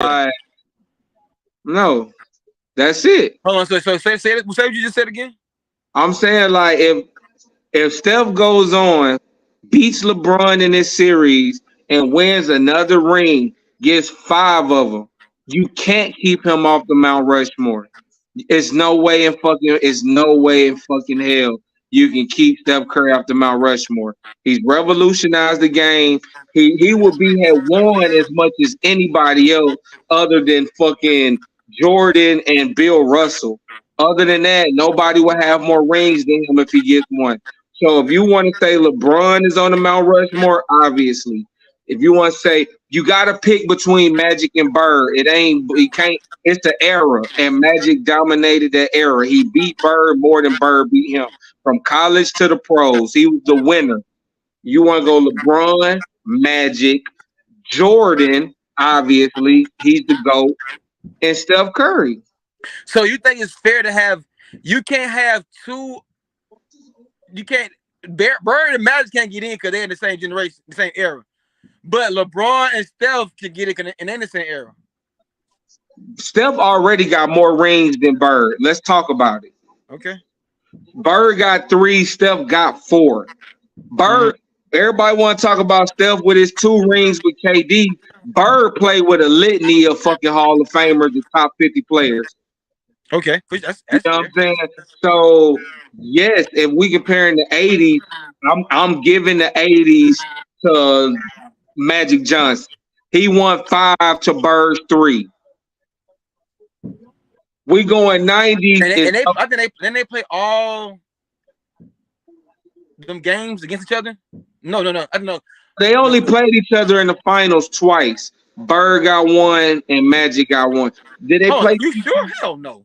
Like, no, that's it. Hold on. So say what you just said again. I'm saying like if Steph goes on, beats LeBron in this series, and wins another ring, gets 5 of them, you can't keep him off the Mount Rushmore. It's no way in fucking hell you can keep Steph Curry off the Mount Rushmore. He's revolutionized the game. He would be had won as much as anybody else other than fucking Jordan and Bill Russell. Other than that, nobody will have more rings than him if he gets one. So if you want to say LeBron is on the Mount Rushmore, obviously. If you want to say you got to pick between Magic and Bird, he can't. It's the era, and Magic dominated that era. He beat Bird more than Bird beat him. From college to the pros, he was the winner. You want to go LeBron, Magic, Jordan, obviously, he's the GOAT, and Steph Curry. So you think it's fair to have? You can't have two. You can't. Bird and Magic can't get in because they're in the same generation, the same era. But LeBron and Steph can get it, and they're in the same era. Steph already got more rings than Bird. Let's talk about it. Okay. Bird got 3, Steph got 4. Bird, everybody want to talk about Steph with his 2 rings with KD. Bird played with a litany of fucking Hall of Famers and top 50 players. Okay. You know what I'm saying? So yes, if we comparing the 80s, I'm giving the 80s to Magic Johnson. He won 5 to Bird's 3. We going 90s. I think they play all them games against each other. No. I don't know. They only played each other in the finals twice. Bird got 1 and Magic got 1. Did they play? You sure? Hell no.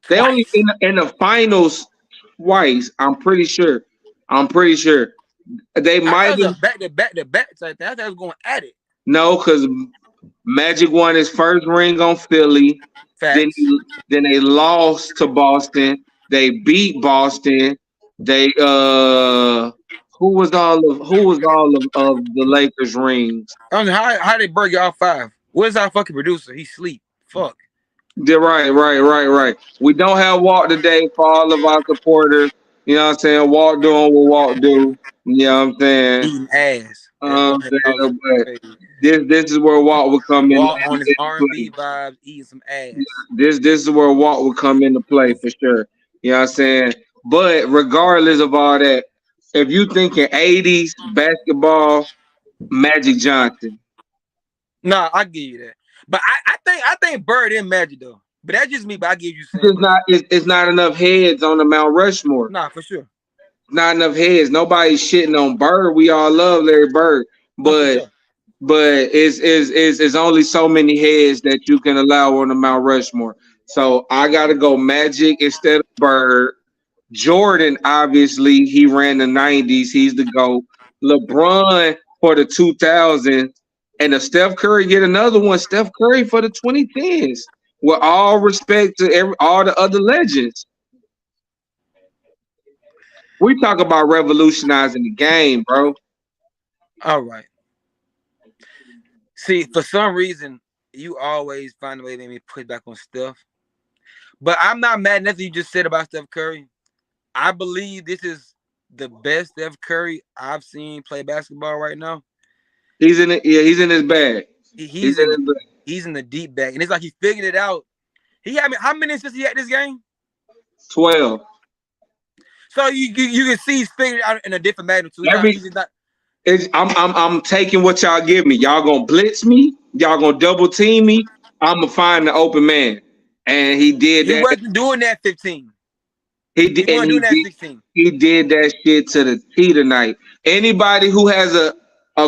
They only in the finals twice. I'm pretty sure. They might have back to back. Like that. I was going at it. No, because Magic won his first ring on Philly. Then they lost to Boston. They beat Boston. They who was all of the Lakers rings? I don't know how they break y'all 5. Where's our fucking producer? He sleep. Fuck. Yeah, right. We don't have Walt today for all of our supporters. You know what I'm saying? Walt doing what Walt do. You know what I'm saying? Eating ass. This is where Walt would come in. Walt on his R&B vibes, eating some ass. This is where Walt would come into play for sure. You know what I'm saying? But regardless of all that, if you thinking 80s basketball, Magic Johnson. Nah, I give you that. But I think Bird and Magic though. But that's just me. But I give you. It's not enough heads on the Mount Rushmore. Nah, for sure. Not enough heads. Nobody's shitting on Bird. We all love Larry Bird, but it's only so many heads that you can allow on the Mount Rushmore. So I gotta go Magic instead of Bird. Jordan, obviously, he ran the 90s. He's the GOAT. LeBron for the 2000s. And if Steph Curry get another one, Steph Curry for the 2010s. With all respect to all the other legends. We talk about revolutionizing the game, bro. All right. See, for some reason, you always find a way to make me put back on Steph. But I'm not mad at nothing you just said about Steph Curry. I believe this is the best Steph Curry I've seen play basketball right now. He's in it. Yeah, he's in his bag. He's in the deep bag, and it's like he figured it out. How many assists he had this game? 12. So you can see he's figured it out in a different magnitude. I'm taking what y'all give me. Y'all gonna blitz me. Y'all gonna double team me. I'm gonna find the open man, and he did that. He wasn't doing that 15. He did. He wasn't doing that 16. He did that shit to the T tonight. Anybody who has a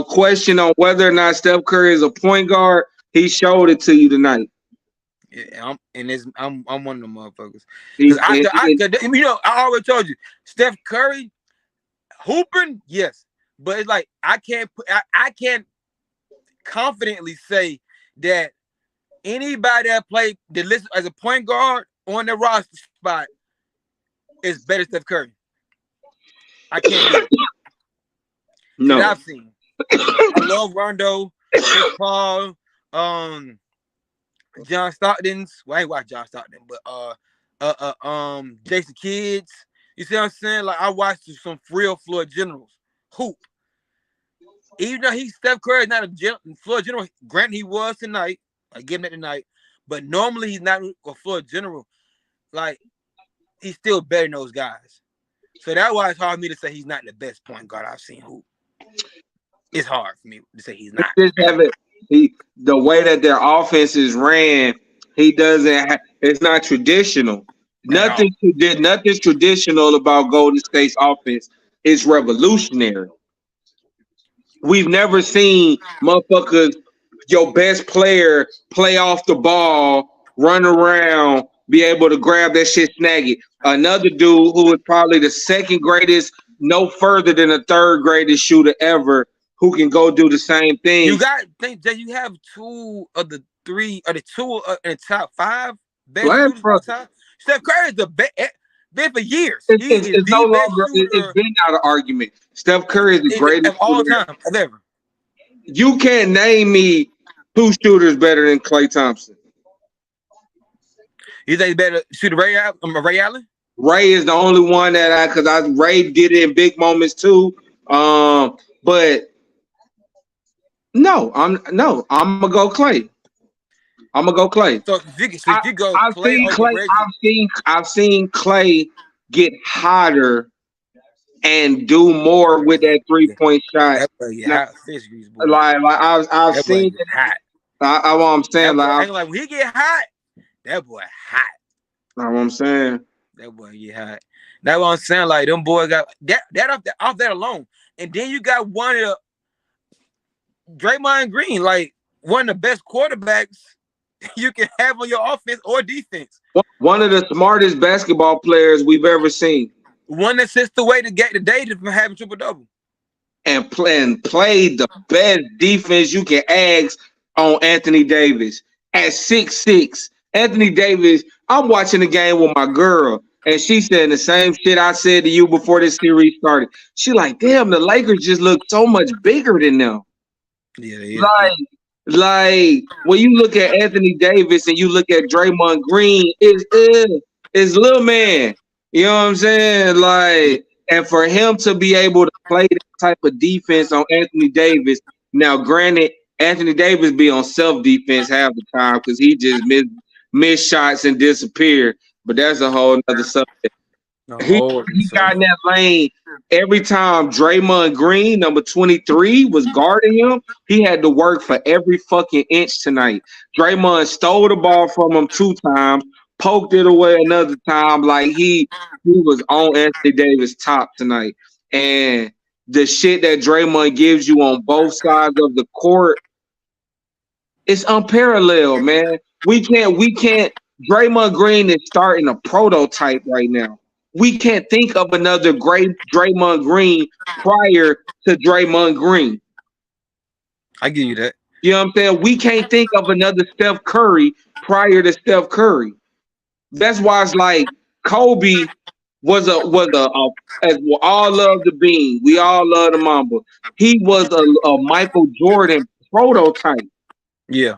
question on whether or not Steph Curry is a point guard, he showed it to you tonight. Yeah, I'm one of them motherfuckers. I always told you, Steph Curry hooping, yes, but it's like I can't confidently say that anybody that played the list as a point guard on the roster spot is better than Steph Curry. I can't do it. No, I've seen. I love Rondo, Chris Paul, John Stockton's. Well, I ain't watch John Stockton, but Jason Kidd's. You see what I'm saying? Like I watched some real floor generals hoop. Even though Steph Curry is not a floor general, granted he was tonight. I give him that tonight, but normally he's not a floor general. Like he's still better than those guys. So that's why it's hard for me to say he's not the best point guard I've seen hoop. It's hard for me to say he's not. The way that their offense is ran, he doesn't. It's not traditional. Nothing's traditional about Golden State's offense. It's revolutionary. We've never seen motherfuckers, your best player, play off the ball, run around, be able to grab that shit, snag it. Another dude who is probably the second greatest, no further than the third greatest shooter ever, who can go do the same thing. You think that you have two of the three, or the two in the top five best shooters all time. Steph Curry is the best. Been for years. It's no longer. It's been out of argument. Steph Curry is the greatest of all time ever. You can't name me two shooters better than Klay Thompson. You think better shoot Ray Allen? Ray is the only one that Ray did it in big moments too. But no, I'm gonna go Klay. I'm gonna go Klay. So if you go Klay, I've seen Klay get hotter and do more with that 3-point shot. I've seen it hot. What I'm saying, when he get hot, that boy hot. That's what I'm saying. That boy get hot. That's what I'm saying. Like them boys got that off that alone, and then you got one of the Draymond Green, like one of the best quarterbacks you can have on your offense or defense. One of the smartest basketball players we've ever seen. One that sets the way to get the day from having triple-double. And play the best defense you can ask on Anthony Davis. At 6'6", Anthony Davis, I'm watching the game with my girl, and she said the same shit I said to you before this series started. She like, damn, the Lakers just look so much bigger than them. Yeah. Like when you look at Anthony Davis and you look at Draymond Green, it's little man. You know what I'm saying? Like, and for him to be able to play that type of defense on Anthony Davis. Now, granted, Anthony Davis be on self-defense half the time because he just miss shots and disappear. But that's a whole other subject. He got in that lane every time Draymond Green, number 23, was guarding him. He had to work for every fucking inch tonight. Draymond stole the ball from him 2 times, poked it away another time. Like he was on Anthony Davis' top tonight. And the shit that Draymond gives you on both sides of the court, it's unparalleled, man. We can't. Draymond Green is starting a prototype right now. We can't think of another great Draymond Green prior to Draymond Green. I give you that. You know what I'm saying? We can't think of another Steph Curry prior to Steph Curry. That's why it's like Kobe was as we all love the Bean. We all love the Mamba. He was a Michael Jordan prototype. Yeah.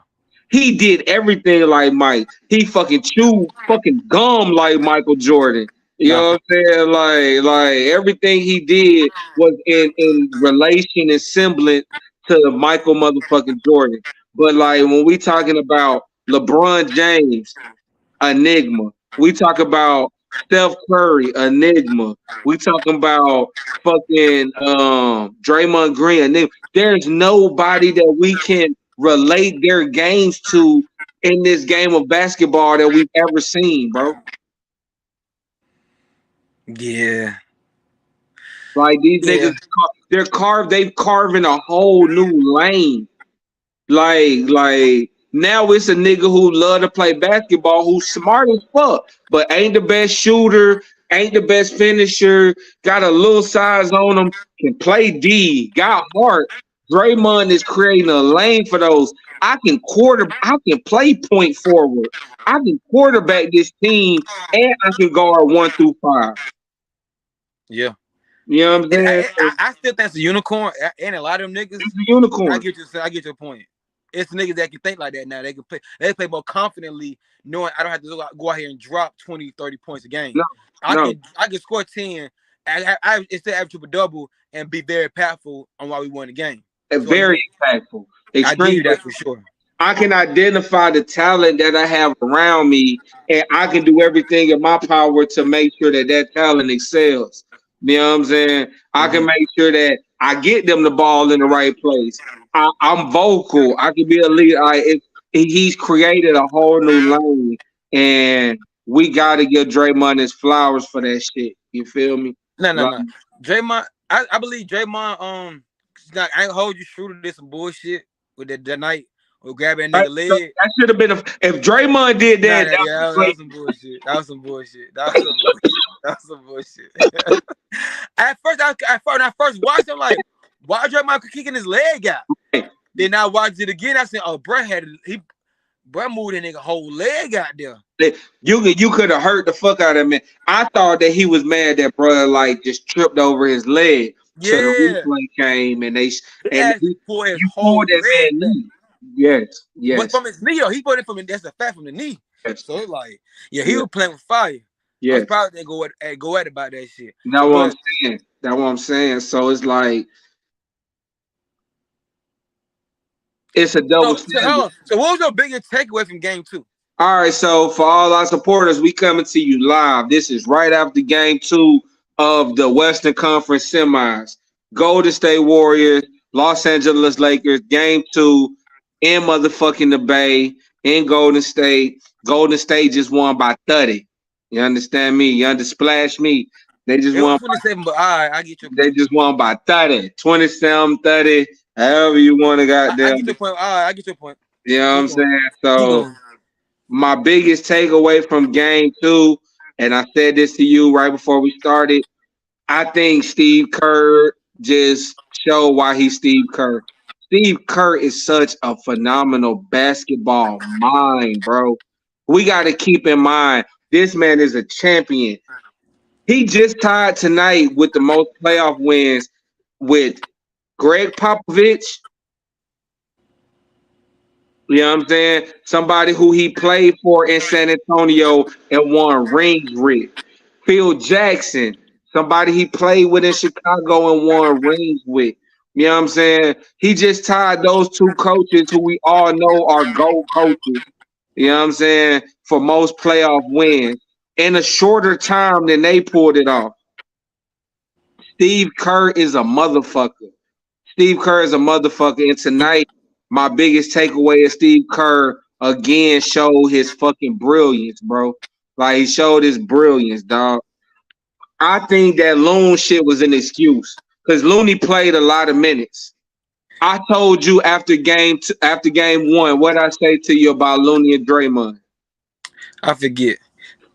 He did everything like Mike. He fucking chewed fucking gum like Michael Jordan. You know what I'm saying? Like everything he did was in relation and semblance to Michael motherfucking Jordan. But like when we talking about LeBron James, enigma. We talk about Steph Curry, enigma. We talking about fucking Draymond Green, enigma. There's nobody that we can relate their games to in this game of basketball that we've ever seen, bro. Yeah. Like these niggas, they've carving a whole new lane. Like now it's a nigga who love to play basketball, who's smart as fuck, but ain't the best shooter, ain't the best finisher, got a little size on him, can play D, got heart. Draymond is creating a lane for those. I can play point forward. I can quarterback this team, and I can guard 1 through 5. Yeah. You know what I'm saying? I still think it's a unicorn, and a lot of them niggas. It's a unicorn. I get your point. it's niggas that can think like that now. They play more confidently, knowing I don't have to go out here and drop 20, 30 points a game. No, no. I can score 10. I instead have triple double and be very impactful on why we won the game. So Very impactful. I give Extremely. you that for sure. I can identify the talent that I have around me, and I can do everything in my power to make sure that that talent excels. You know what I'm saying? I can make sure that I get them the ball in the right place. I'm vocal. I can be a leader. He's created a whole new lane, and we got to give Draymond his flowers for that shit. You feel me? No. Draymond, I believe Draymond. I ain't hold you true to this some bullshit with that night. Or grabbing that nigga leg. That should have been if Draymond did that. That was some bullshit. That was some bullshit. At first, when I first watched him, like, why Draymond kicking his leg out? Right. Then I watched it again. I said, oh, bro moved that nigga whole leg out there. You could have hurt the fuck out of him. I thought that he was mad that brother like just tripped over his leg. Yeah. So the replay came and he pulled his whole that man knee. Yes. But from his knee, he put it that's a fact from the knee. Yes. So it's like, he was playing with fire. Yeah. I was proud they go at about that shit. That's what I'm saying. So it's like it's a double standard. So what was your biggest takeaway from game 2? All right, so for all our supporters, we coming to you live. This is right after game 2 of the Western Conference semis. Golden State Warriors, Los Angeles Lakers, game 2 in motherfucking the Bay in Golden State. Golden State just won by 30. You understand me? You undersplash me? They just won 27, but all right, I get your point. They just won by 30. 27, 30, however you want to goddamn. I get your point. All right, I get your point. You know what I'm saying? So my biggest takeaway from game 2, and I said this to you right before we started, I think Steve Kerr just showed why he's Steve Kerr. Steve Kerr is such a phenomenal basketball mind, bro. We got to keep in mind, this man is a champion. He just tied tonight with the most playoff wins with Greg Popovich. You know what I'm saying? Somebody who he played for in San Antonio and won rings with. Phil Jackson, somebody he played with in Chicago and won rings with. You know what I'm saying? He just tied those 2 coaches who we all know are GOAT coaches. You know what I'm saying? For most playoff wins in a shorter time than they pulled it off. Steve Kerr is a motherfucker. Steve Kerr is a motherfucker. And tonight, my biggest takeaway is Steve Kerr again showed his fucking brilliance, bro. Like, he showed his brilliance, dog. I think that Loon shit was an excuse because Looney played a lot of minutes. I told you after game 1, what I say to you about Looney and Draymond? I forget.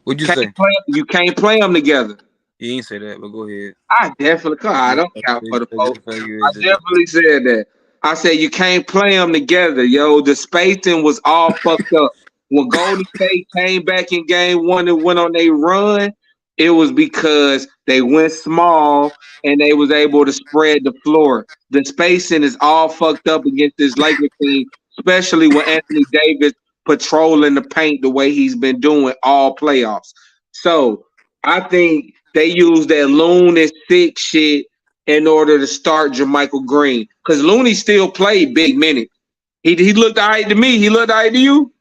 What'd you say? You can't play them together. You ain't say that, but go ahead. I definitely I don't count for the folks. I definitely said that. I said you can't play them together, yo. The spacing was all fucked up. When Golden State came back in game 1 and went on their run, it was because they went small and they was able to spread the floor. The spacing is all fucked up against this Lakers team, especially with Anthony Davis patrolling the paint the way he's been doing all playoffs. So I think they used that Loon and 6 shit in order to start JaMychal Green. Because Looney still played big minutes. He looked all right to me. He looked all right to you?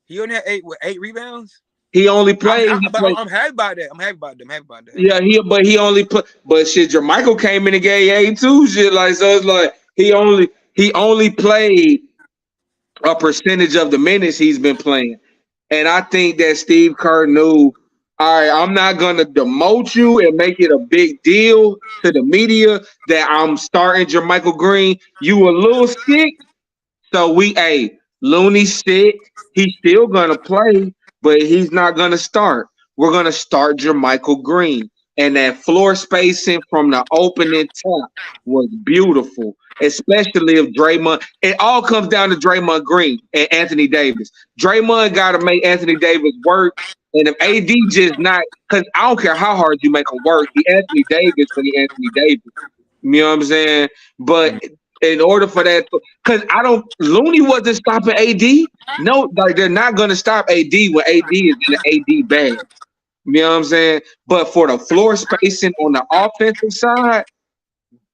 He only had 8 rebounds? He only played. I'm happy about that. I'm happy about that. Yeah, he only played. But shit, JaMychal came in and gave 8 too. Shit, like, so it's like he only played a percentage of the minutes he's been playing. And I think that Steve Kerr knew, all right, I'm not going to demote you and make it a big deal to the media that I'm starting JaMychal Green. You a little sick. So Looney's sick. He's still going to play, but he's not going to start. We're going to start JaMychal Green. And that floor spacing from the opening top was beautiful, especially if Draymond. It all comes down to Draymond Green and Anthony Davis. Draymond got to make Anthony Davis work. And if AD just not, because I don't care how hard you make him work, he Anthony Davis for the Anthony Davis. You know what I'm saying? But In order for that, because Looney wasn't stopping AD. No, like they're not gonna stop AD when AD is in the AD bag. You know what I'm saying? But for the floor spacing on the offensive side,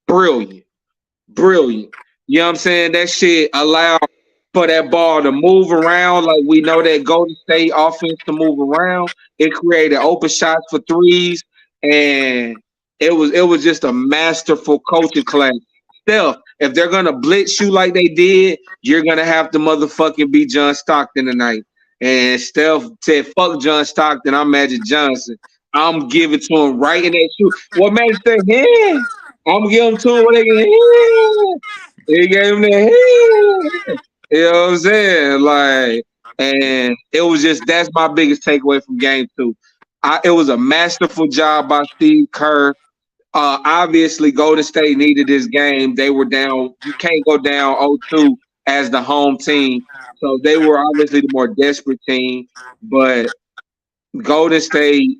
brilliant. Brilliant. You know what I'm saying? That shit allowed for that ball to move around like we know that Golden State offense to move around. It created open shots for threes, and it was just a masterful coaching class. Steph, if they're gonna blitz you like they did, you're gonna have to motherfucking be John Stockton tonight. And Steph said, "Fuck John Stockton, I'm Magic Johnson. I'm giving to him right in that shoe." What Magic said, "Yeah, I'm gonna give him to him when they get yeah." He gave him the yeah. You know what I'm saying? Like, and it was just that's my biggest takeaway from game two. It was a masterful job by Steve Kerr. Obviously, Golden State needed this game. They were down. You can't go down 0-2 as the home team. So they were obviously the more desperate team. But Golden State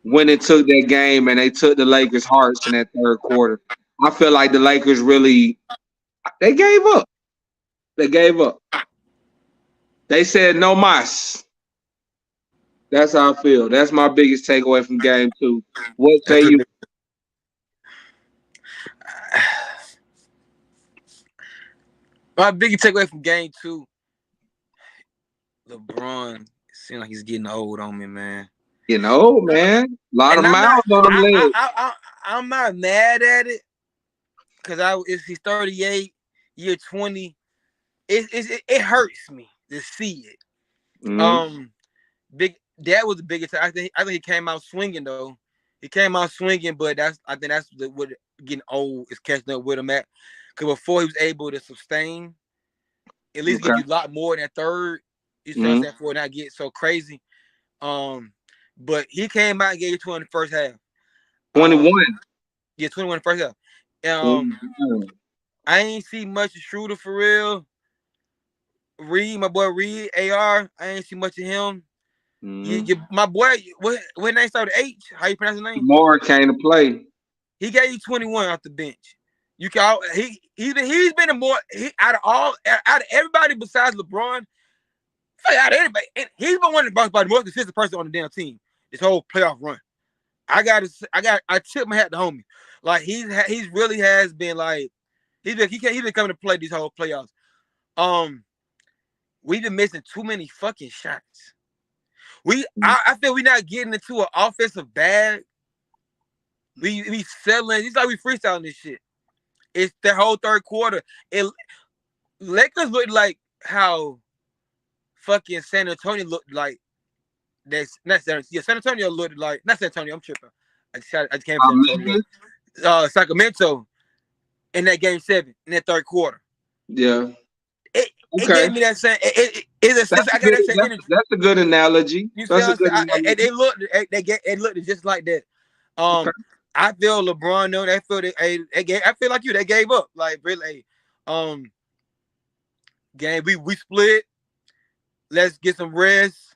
went and took that game and they took the Lakers' hearts in that third quarter. I feel like the Lakers really they gave up. They gave up. They said no mas. That's how I feel. That's my biggest takeaway from game two. What say you? My biggest takeaway from game two, LeBron seems like he's getting old on me, man. You know, man, a lot of miles on them legs. I'm not mad at it because he's 38, year 20. It hurts me to see it. Mm-hmm. That was the biggest. I think he came out swinging though. He came out swinging, but I think that's what getting old is catching up with him at. Because before he was able to sustain, at least give you a lot more in that third. You see that for not get so crazy. But he came out and gave you 20 in the first half. 21. Yeah, 21 in the first half. I ain't see much of Schroeder for real. Reed, my boy Reed, AR, I ain't see much of him. My boy, what name started H? How you pronounce his name? Moore came to play. He gave you 21 off the bench. You can he's been a more out of everybody besides LeBron. Out of anybody, and he's been one of the most consistent person on the damn team this whole playoff run. I tip my hat to homie. Like he's really has been like he's been coming to play these whole playoffs. We've been missing too many fucking shots. I feel we're not getting into an offensive bag. We settling. It's like we freestyling this shit. It's the whole third quarter. Lakers look like how fucking San Antonio looked like. That's not San Antonio. Yeah, San Antonio looked like not San Antonio. I'm tripping. I just came from San Antonio. Sacramento in that game 7 in that third quarter. Yeah. It gave me that same. That's a good analogy. That's a good analogy. They looked just like that. I feel LeBron though. I feel like they gave up. Like really, game we split. Let's get some rest.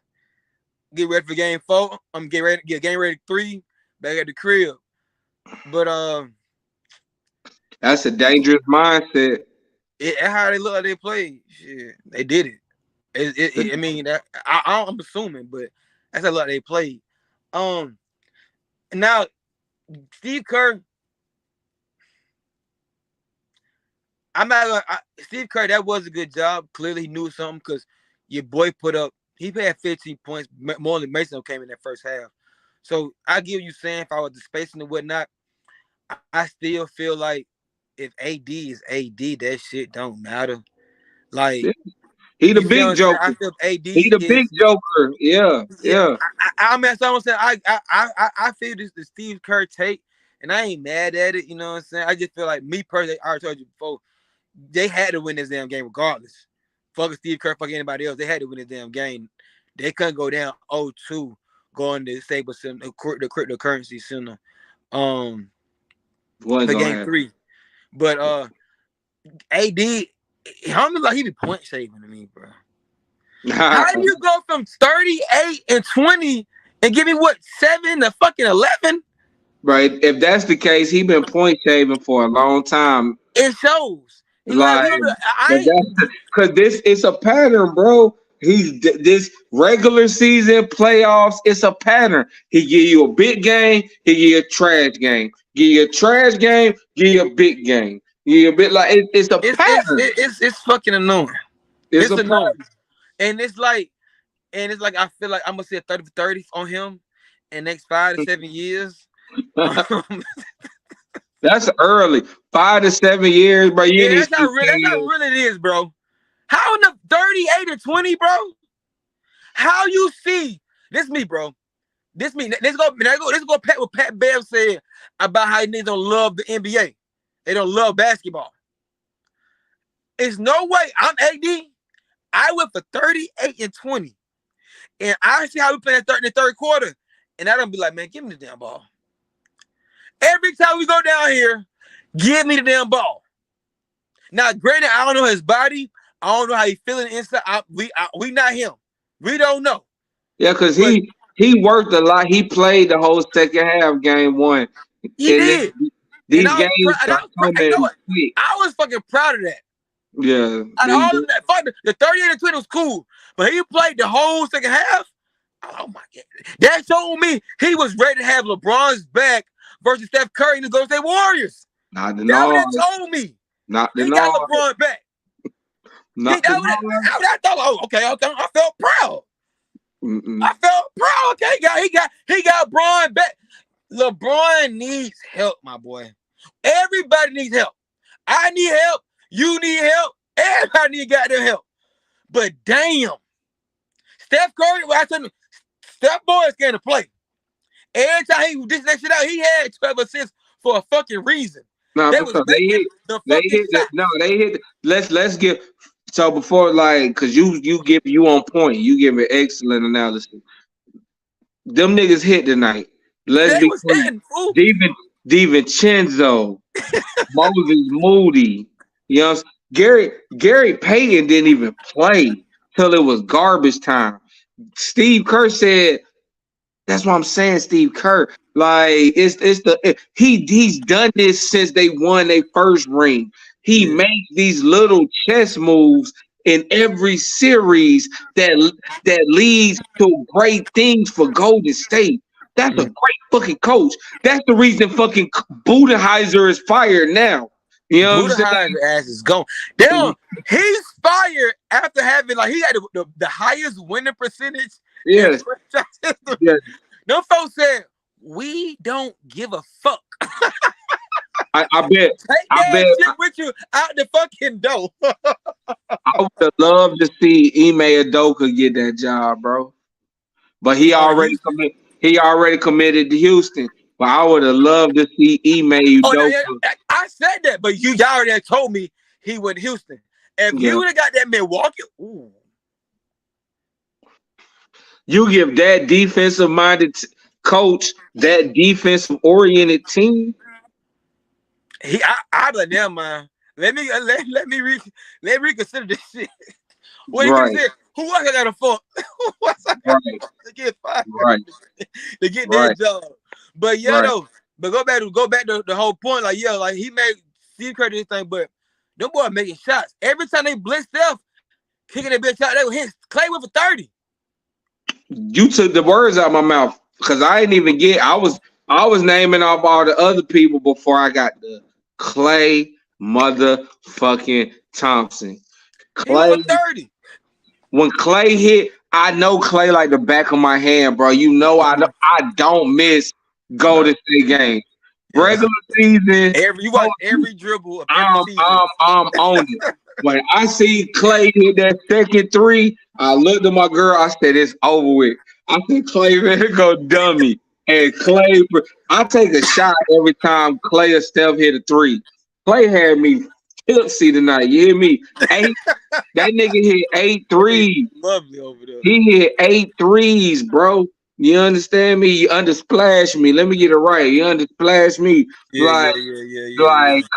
Get ready for game 4. I'm getting ready. Get game ready 3. Back at the crib. But that's a dangerous mindset. How they look like they played. Shit, they did it. I mean, I'm assuming, but that's how they played. Now Steve Kerr. I'm not gonna. Steve Kerr, that was a good job. Clearly, he knew something because your boy he had 15 points more than Mason came in that first half. So I give you saying if I was the spacing and whatnot, I still feel like if AD is AD, that shit don't matter. Like he the big joker. I feel AD he the big joker. Yeah. I mean, someone said I feel this the Steve Kerr take, and I ain't mad at it. You know what I'm saying? I just feel like me personally, I already told you before, they had to win this damn game regardless. Fuck Steve Kerr, fuck anybody else. They had to win this damn game. They couldn't go down 0-2 going to Staples Center, the cryptocurrency center. For game 3. But AD, how many like he be point shaving to me, bro? How do you go from 38 and 20 and give me what 7 to fucking 11? Right. If that's the case, he been point shaving for a long time. It shows. He like, Like, I but ain't. that's because this it's a pattern, bro. This regular season playoffs. It's a pattern. He give you a big game. He give you a trash game. Give you a trash game. Give you a big game. Give you a bit like it's a pattern. It's fucking annoying. It's It's a annoying, pattern. and it's like I feel like I'm gonna see a 30 for 30 on him in the next 5 to 7 years. That's early. 5 to 7 years, bro. You Yeah, ain't even that's how seen real. 10 That's how years. real it is, bro. How in the 38 or 20, bro? How you see this me, bro? This me. Let's go. Let's go. Pat what Pat Bev said about how niggas don't love the NBA. They don't love basketball. There's no way I'm AD. I went for 38 and 20, and I see how we play in the third quarter, and I don't be like, man, give me the damn ball. Every time we go down here, give me the damn ball. Now, granted, I don't know his body. I don't know how he's feeling inside. We not him. We don't know. Yeah, because But he worked a lot. He played the whole second half, game one. he And then did. And these I was games proud. And are you know coming what? quick. I was fucking proud of that. Yeah. Out of all of that, fuck the 38 and 20 was cool. But he played the whole second half. Oh my God. That told me he was ready to have LeBron's back versus Steph Curry and the Golden State Warriors. Not the That's what North. that told me. Not the He got North. LeBron back. Not the North. I thought, oh, okay, I felt proud. Mm-mm. I felt proud. Okay, he got Bron back. LeBron needs help, my boy. Everybody needs help. I need help. You need help. Everybody need goddamn help. But damn, Steph Curry, I told him, Steph boy is going to play. Every time he did that shit out, he had 12 assists for a fucking reason. No, They was because making the fucking shot. they hit. Let's get so before because you on point. You give an excellent analysis. Them niggas hit tonight. Let's They be was clear. hitting, fool. DiVincenzo, Moses Moody, you know, Gary Payton didn't even play till it was garbage time. Steve Kerr said, "That's what I'm saying." Steve Kerr, like he's done this since they won their first ring. He makes these little chess moves in every series that leads to great things for Golden State. That's a great fucking coach. That's the reason fucking Budenholzer is fired now. You know what I'm saying? Budenholzer ass is gone. Damn, he's fired after having he had the highest winning percentage. Yes. Yes. Them folks said we don't give a fuck. I bet. Take I that bet. shit with you out the fucking door. I would have loved to see Ime Udoka get that job, bro. But he already committed to Houston. But I would have loved to see Ime Udoka. I said that, but y'all already told me he went to Houston. If you would have got that Milwaukee, ooh. You give that defensive-minded coach that defensive-oriented team. I like never mind. Let me reconsider this shit. What Right. you say? Who else I gotta fuck? Who else I gotta fuck to get fired? Right. To get that job. But though, but go back to the whole point. Like he made Steve Kerr this thing, but them boys making shots. Every time they blitz Steph, kicking that bitch out, they would hit Clay with a 30. You took the words out of my mouth because I didn't even get. I was naming off all the other people before I got the Clay motherfucking Thompson. Clay He was 30. When Clay hit, I know Clay like the back of my hand, bro. You know I don't miss Golden State games. Regular season, you watch every dribble of every season. I'm on it. When I see Clay hit that second three, I looked at my girl. I said, "It's over with." I said, "Clay, man, go dummy." And Clay, I take a shot every time Clay or Steph hit a three. Clay had me tipsy tonight. You hear me? That nigga hit 8 threes. Lovely over there. He hit 8 threes, bro. You understand me? You undersplash me. Let me get it right. You undersplash me. Yeah.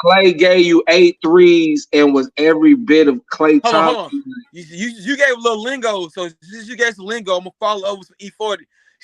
Clay gave you 8 threes and was every bit of Clay Thompson. Hold on. You gave a little lingo. So since you gave some lingo, I'm gonna follow over some E40.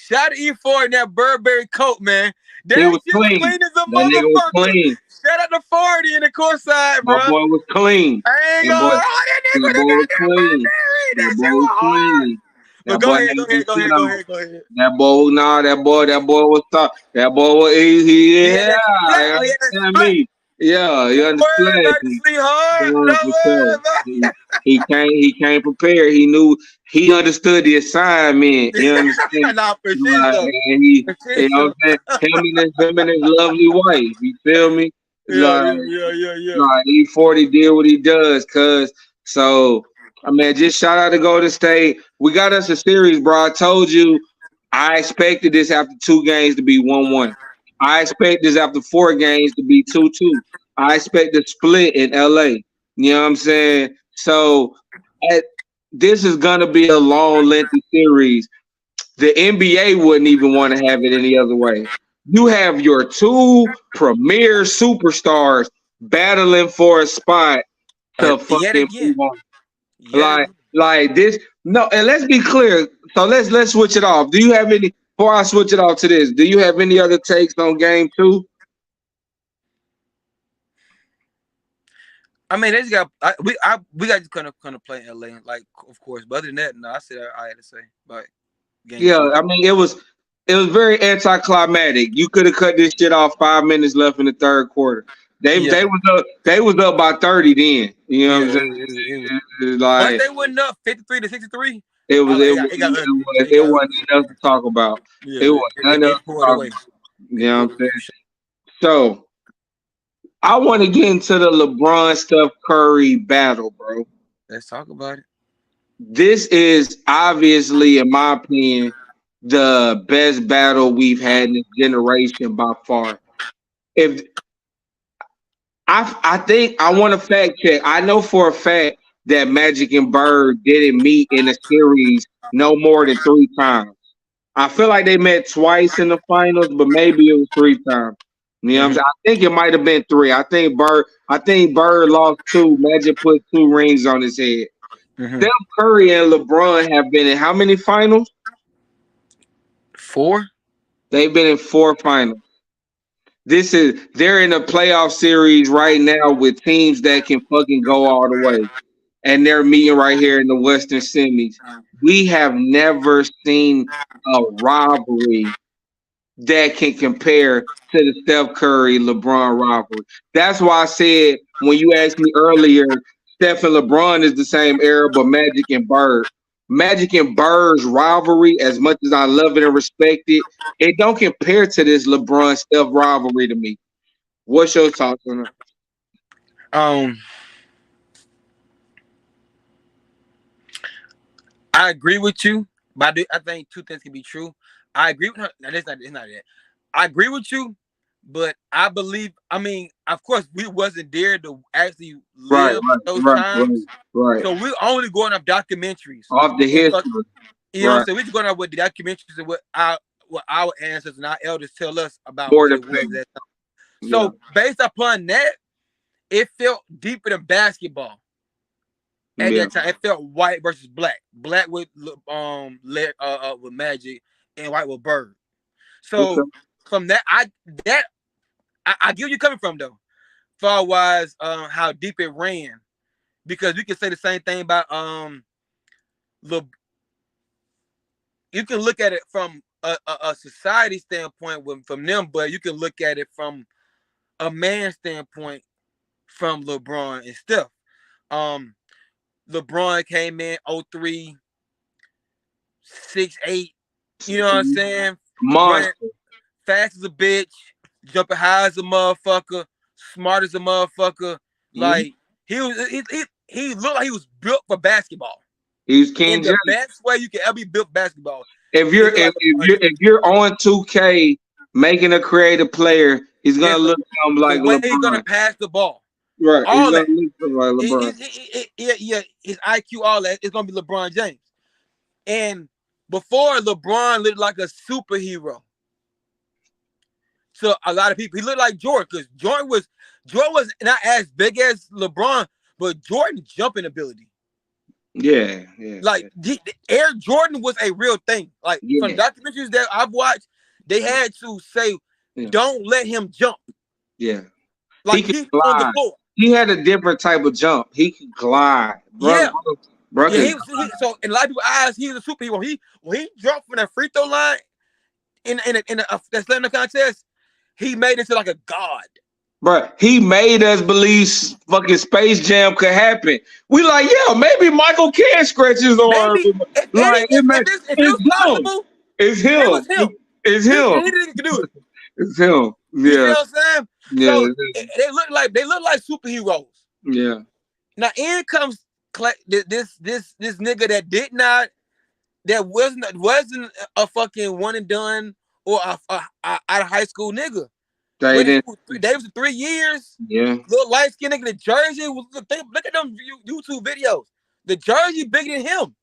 Shout out to E4 in that Burberry coat, man. That He was shit was clean. clean as a That nigga was motherfucker. clean. Shout out to 40 in the court side, My bro. boy was clean. I ain't That gonna boy, oh, that nigga that with the boy was goddamn clean. Burberry. That That boy shit was was hard. clean. But That go boy ahead, had his shit go on. ahead, go ahead. That boy, nah, that boy was tough. That boy was He had yeah, that splat. you Oh, he had that understand splat. me? Yeah, you Don't worry understand about the me? sleep hard. Yeah, Don't for worry sure. about He came prepared. He knew he understood the assignment. You understand? Nah, for shit, though. And he, For you shit, know what though. I'm saying? Him and his lovely wife. You feel me? Yeah, Like, yeah. like E40 did what he does, cuz. So, I mean, just shout out to Golden State. We got us a series, bro. I told you I expected this after 2 games to be 1-1. I expect this after 4 games to be 2-2. I expect a split in LA. You know what I'm saying? So, at, this is going to be a long, lengthy series. The NBA wouldn't even want to have it any other way. You have your two premier superstars battling for a spot to Yet fucking again. move on. Yet Like, again. like this. No, and let's be clear. So let's switch it off. Do you have any? Before I switch it off to this, do you have any other takes on game 2? I mean, they just got we got to kind of play in LA, like of course. But other than that, no, I said I had to say, but game Yeah, 2. I mean it was very anticlimactic. You could have cut this shit off 5 minutes left in the third quarter. They Yeah, they was up by 30 then. You know what I'm yeah. saying? It was It was once like they went up 53-63. it I was like it it got was ugly. it, was, It it got ugly. wasn't enough to talk about. Yeah, It was nothing else it to pulled talk away. about. You It know what pulled I'm away saying? for sure. So I want to get into the LeBron Steph Curry battle, bro. Let's talk about it. This is obviously, in my opinion, the best battle we've had in this generation by far. If I think I want to fact check. I know for a fact that Magic and Bird didn't meet in a series no more than 3 times. I feel like they met twice in the finals, but maybe it was 3 times. You know what I'm saying? I think it might have been 3. I think Bird lost 2. Magic put 2 rings on his head. Mm-hmm. Steph Curry and LeBron have been in how many finals? 4. They've been in 4 finals. They're in a playoff series right now with teams that can fucking go all the way. And they're meeting right here in the Western semis. We have never seen a rivalry that can compare to the Steph Curry LeBron rivalry. That's why I said when you asked me earlier, Steph and LeBron is the same era, but Magic and Bird. Magic and Bird's rivalry, as much as I love it and respect it, it don't compare to this LeBron Steph rivalry to me. What's your thoughts on it? Um, I agree with you, but I think 2 things can be true. I agree with her. No, it's not that. I agree with you, but I believe. I mean, of course, we wasn't there to actually Right, live right, those right, times, right. so we're only going off documentaries. Off the And history. you know what I'm Right. saying? We're just going off what the documentaries and what our ancestors and our elders tell us about More what than it was fair. that time. Yeah. So based upon that, it felt deeper than basketball. At Yeah. that time, it felt white versus black. Black with with Magic and white with Bird. Okay. So from I get where you're coming from though. Far wise how deep it ran. Because we can say the same thing about Le, you can look at it from a society standpoint from them, but you can look at it from a man standpoint from LeBron and Steph. Um LeBron came in 03, 6'8", you know what I'm saying? Monster. Running fast as a bitch, jumping high as a motherfucker, smart as a motherfucker. Mm-hmm. Like he looked like he was built for basketball He's in King the James. best way you can ever be built for basketball. If He you're looked if, like if LeBron you're if you're on 2K making a creative player, he's gonna James. look The like way he's gonna LeBron. pass the ball, Right. He's all gonna that. look like LeBron. Yeah, his IQ, all that. It's gonna be LeBron James. And before LeBron looked like a superhero. So a lot of people, he looked like Jordan because Jordan was not as big as LeBron, but Jordan jumping ability. Yeah, yeah, Like Air Jordan was a real thing. Like from yeah, documentaries that I've watched, they had to say, yeah, "Don't let him jump." yeah. He Like could he's on the glide. floor. He had a different type of jump. He could glide, bro. Yeah, Bro yeah. could So in a lot of people's eyes, he's a superhero. When he jumped from that free throw line in that slam dunk contest, he made it to like a god. bro, he made us believe fucking Space Jam could happen. We like, yeah, maybe Michael can scratch his arm. Maybe Like, if it was it's him. possible, It's it was him. him. It's He him. didn't do it. It's him. You see Yeah. what I'm saying? Yeah. So they look like superheroes. Yeah. Now in comes this nigga that wasn't a fucking one and done or a out of high school nigga. They didn't. They was 3 years. Yeah. Little light skin nigga. The jersey was look at them YouTube videos. The jersey bigger than him.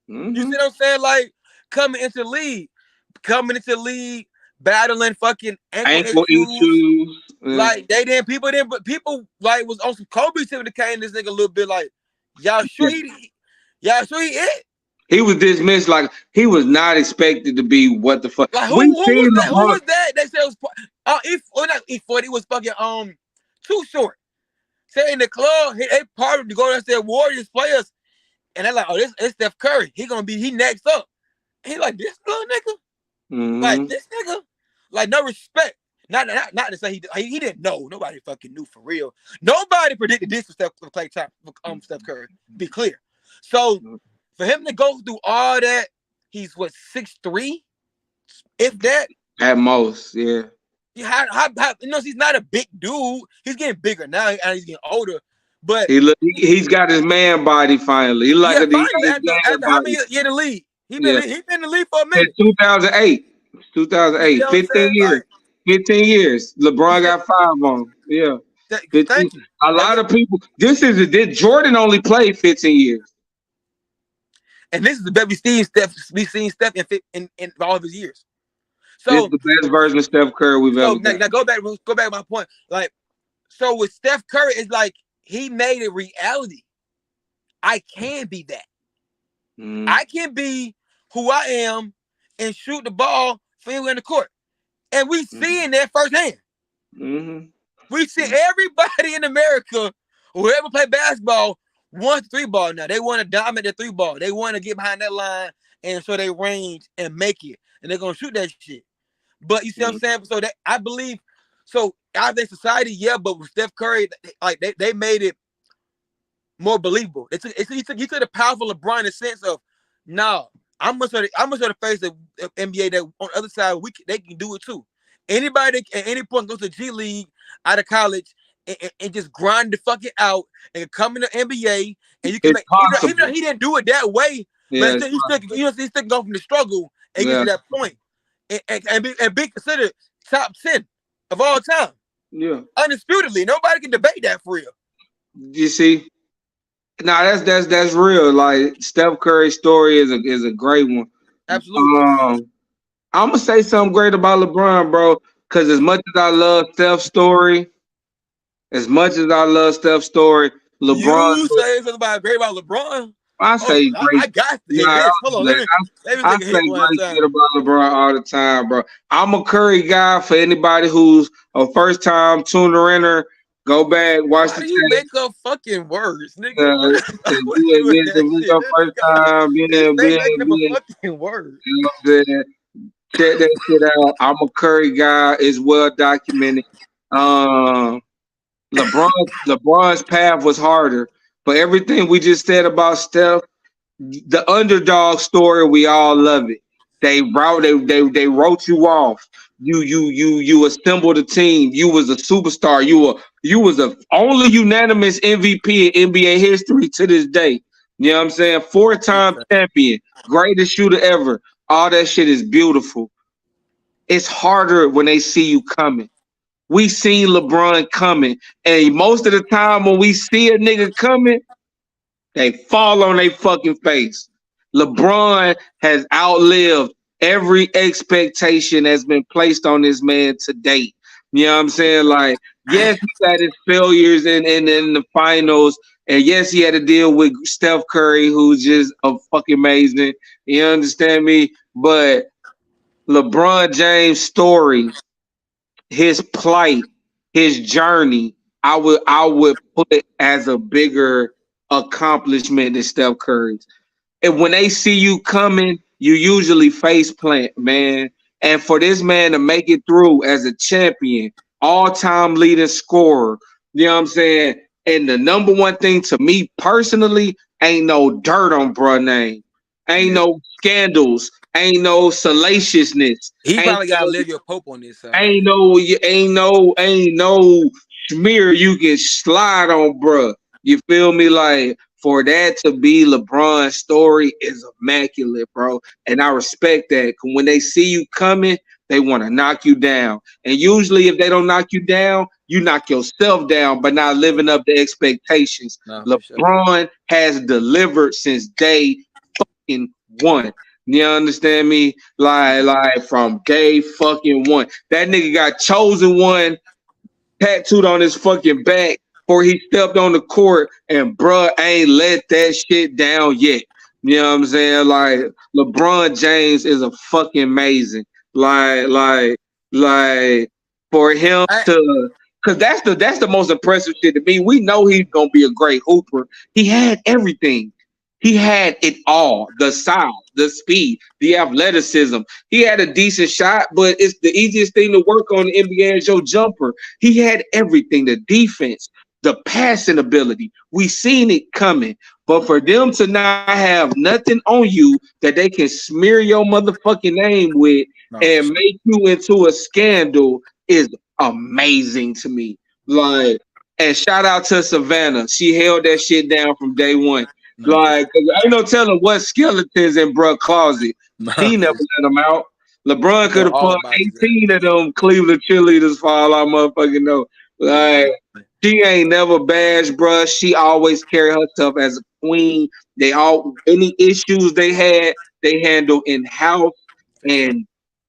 Mm-hmm. You see what I'm saying? Like coming into the league, battling fucking ankle issues. Like people like was on some Kobe shit when it came this nigga a little bit like, y'all sure he it? He was dismissed like he was not expected to be what the fuck. Like who was that? Who was that? They said it was not E40, it was fucking Too Short. Say in the club, they parted to go downstairs Warriors players, and they're like, oh, this is Steph Curry. He next up. And he like this little nigga, like this nigga, like no respect. Not to say he didn't know. Nobody fucking knew for real. Nobody predicted this for Steph Curry. Be clear. So for him to go through all that, he's 6'3", if that. At most, yeah. How he's not a big dude. He's getting bigger now and he's getting older. But he's got his man body finally. He like after how many years in the league? He been in the league for a minute. 2008. 2008. 15 years. Like, 15 years. LeBron got 5 on him. Yeah. Thank you. A lot of people. Jordan only played 15 years. And this is the best we've seen Steph in all of his years. So this is the best version of Steph Curry we've ever seen. Now go back to my point. Like, so with Steph Curry, it's like he made it reality. I can be that. I can be who I am and shoot the ball for anywhere in the court. And we seeing that firsthand. We see everybody in America who ever played basketball wants 3-ball now. They want to dominate the 3-ball. They want to get behind that line and show their range and make it. And they're gonna shoot that shit. But you see what I'm saying? So that I believe, so I think society, yeah, but with Steph Curry, like they made it more believable. He took the powerful LeBron in the sense of, no, I'm gonna sort of face the NBA that on the other side they can do it too. Anybody at any point goes to G League out of college and just grind the fucking out and come in the NBA and you can make, even though he didn't do it that way, but he still go from the struggle and get to that point and be considered top 10 of all time. Yeah, undisputedly, nobody can debate that for real. You see, nah, that's real. Like Steph Curry's story is a great one. Absolutely. I'm gonna say something great about LeBron, bro. Because as much as I love Steph's story, LeBron. You say something great about LeBron? I say great. I got this. Hold on, let me I say great shit about LeBron all the time, bro. I'm a Curry guy. For anybody who's a first time tuner inner, go back, watch the tape. You make up fucking words, nigga. Your first time, fucking words. You know what I'm saying? Check that shit out. I'm a Curry guy. It's well documented. LeBron's path was harder, but everything we just said about Steph, the underdog story, we all love it. They wrote you off. You assembled a team. You was a superstar. You was the only unanimous MVP in NBA history to this day. You know what I'm saying? 4-time champion, greatest shooter ever. All that shit is beautiful. It's harder when they see you coming. We seen LeBron coming, and most of the time when we see a nigga coming, they fall on their fucking face. LeBron has outlived every expectation that's been placed on this man to date. You know what I'm saying? Like, yes, he had his failures in the finals. And yes, he had to deal with Steph Curry, who's just a fucking amazing. You understand me? But LeBron James' story, his plight, his journey, I would put as a bigger accomplishment than Steph Curry's. And when they see you coming, you usually face plant, man. And for this man to make it through as a champion, all-time leading scorer, you know what I'm saying? And the number one thing to me personally, ain't no dirt on bruh name. Ain't Yeah. no scandals. Ain't no salaciousness. He Ain't probably got no Olivia Pope on this side. ain't no smear you can slide on, bruh. You feel me? Like for that to be LeBron's story is immaculate, bro. And I respect that. 'Cause when they see you coming, they want to knock you down. And usually, if they don't knock you down, you knock yourself down by not living up to expectations. No, for sure. LeBron has delivered since day fucking one. You understand me? Like from day fucking one. That nigga got chosen one tattooed on his fucking back before he stepped on the court, and bruh ain't let that shit down yet. You know what I'm saying? Like LeBron James is a fucking amazing. Like for him I, to, cause that's the most impressive shit to me. We know he's gonna be a great hooper. He had everything. He had it all: the size, the speed, the athleticism. He had a decent shot, but it's the easiest thing to work on in the NBA is your jumper. He had everything: the defense, the passing ability. We seen it coming. But for them to not have nothing on you that they can smear your motherfucking name with no, for and sure. make you into a scandal is amazing to me. Like, and shout out to Savannah. She held that shit down from day one. No, for Like, 'cause ain't no telling what skeletons in bruh closet. no, He never for let them out. LeBron could sure. have All the fought bodies there. 18 of them Cleveland cheerleaders for all I motherfucking know. Yeah, Like, she ain't never bashed, bruh. She always carried herself as a queen. They all any issues they handle in house, for sure. and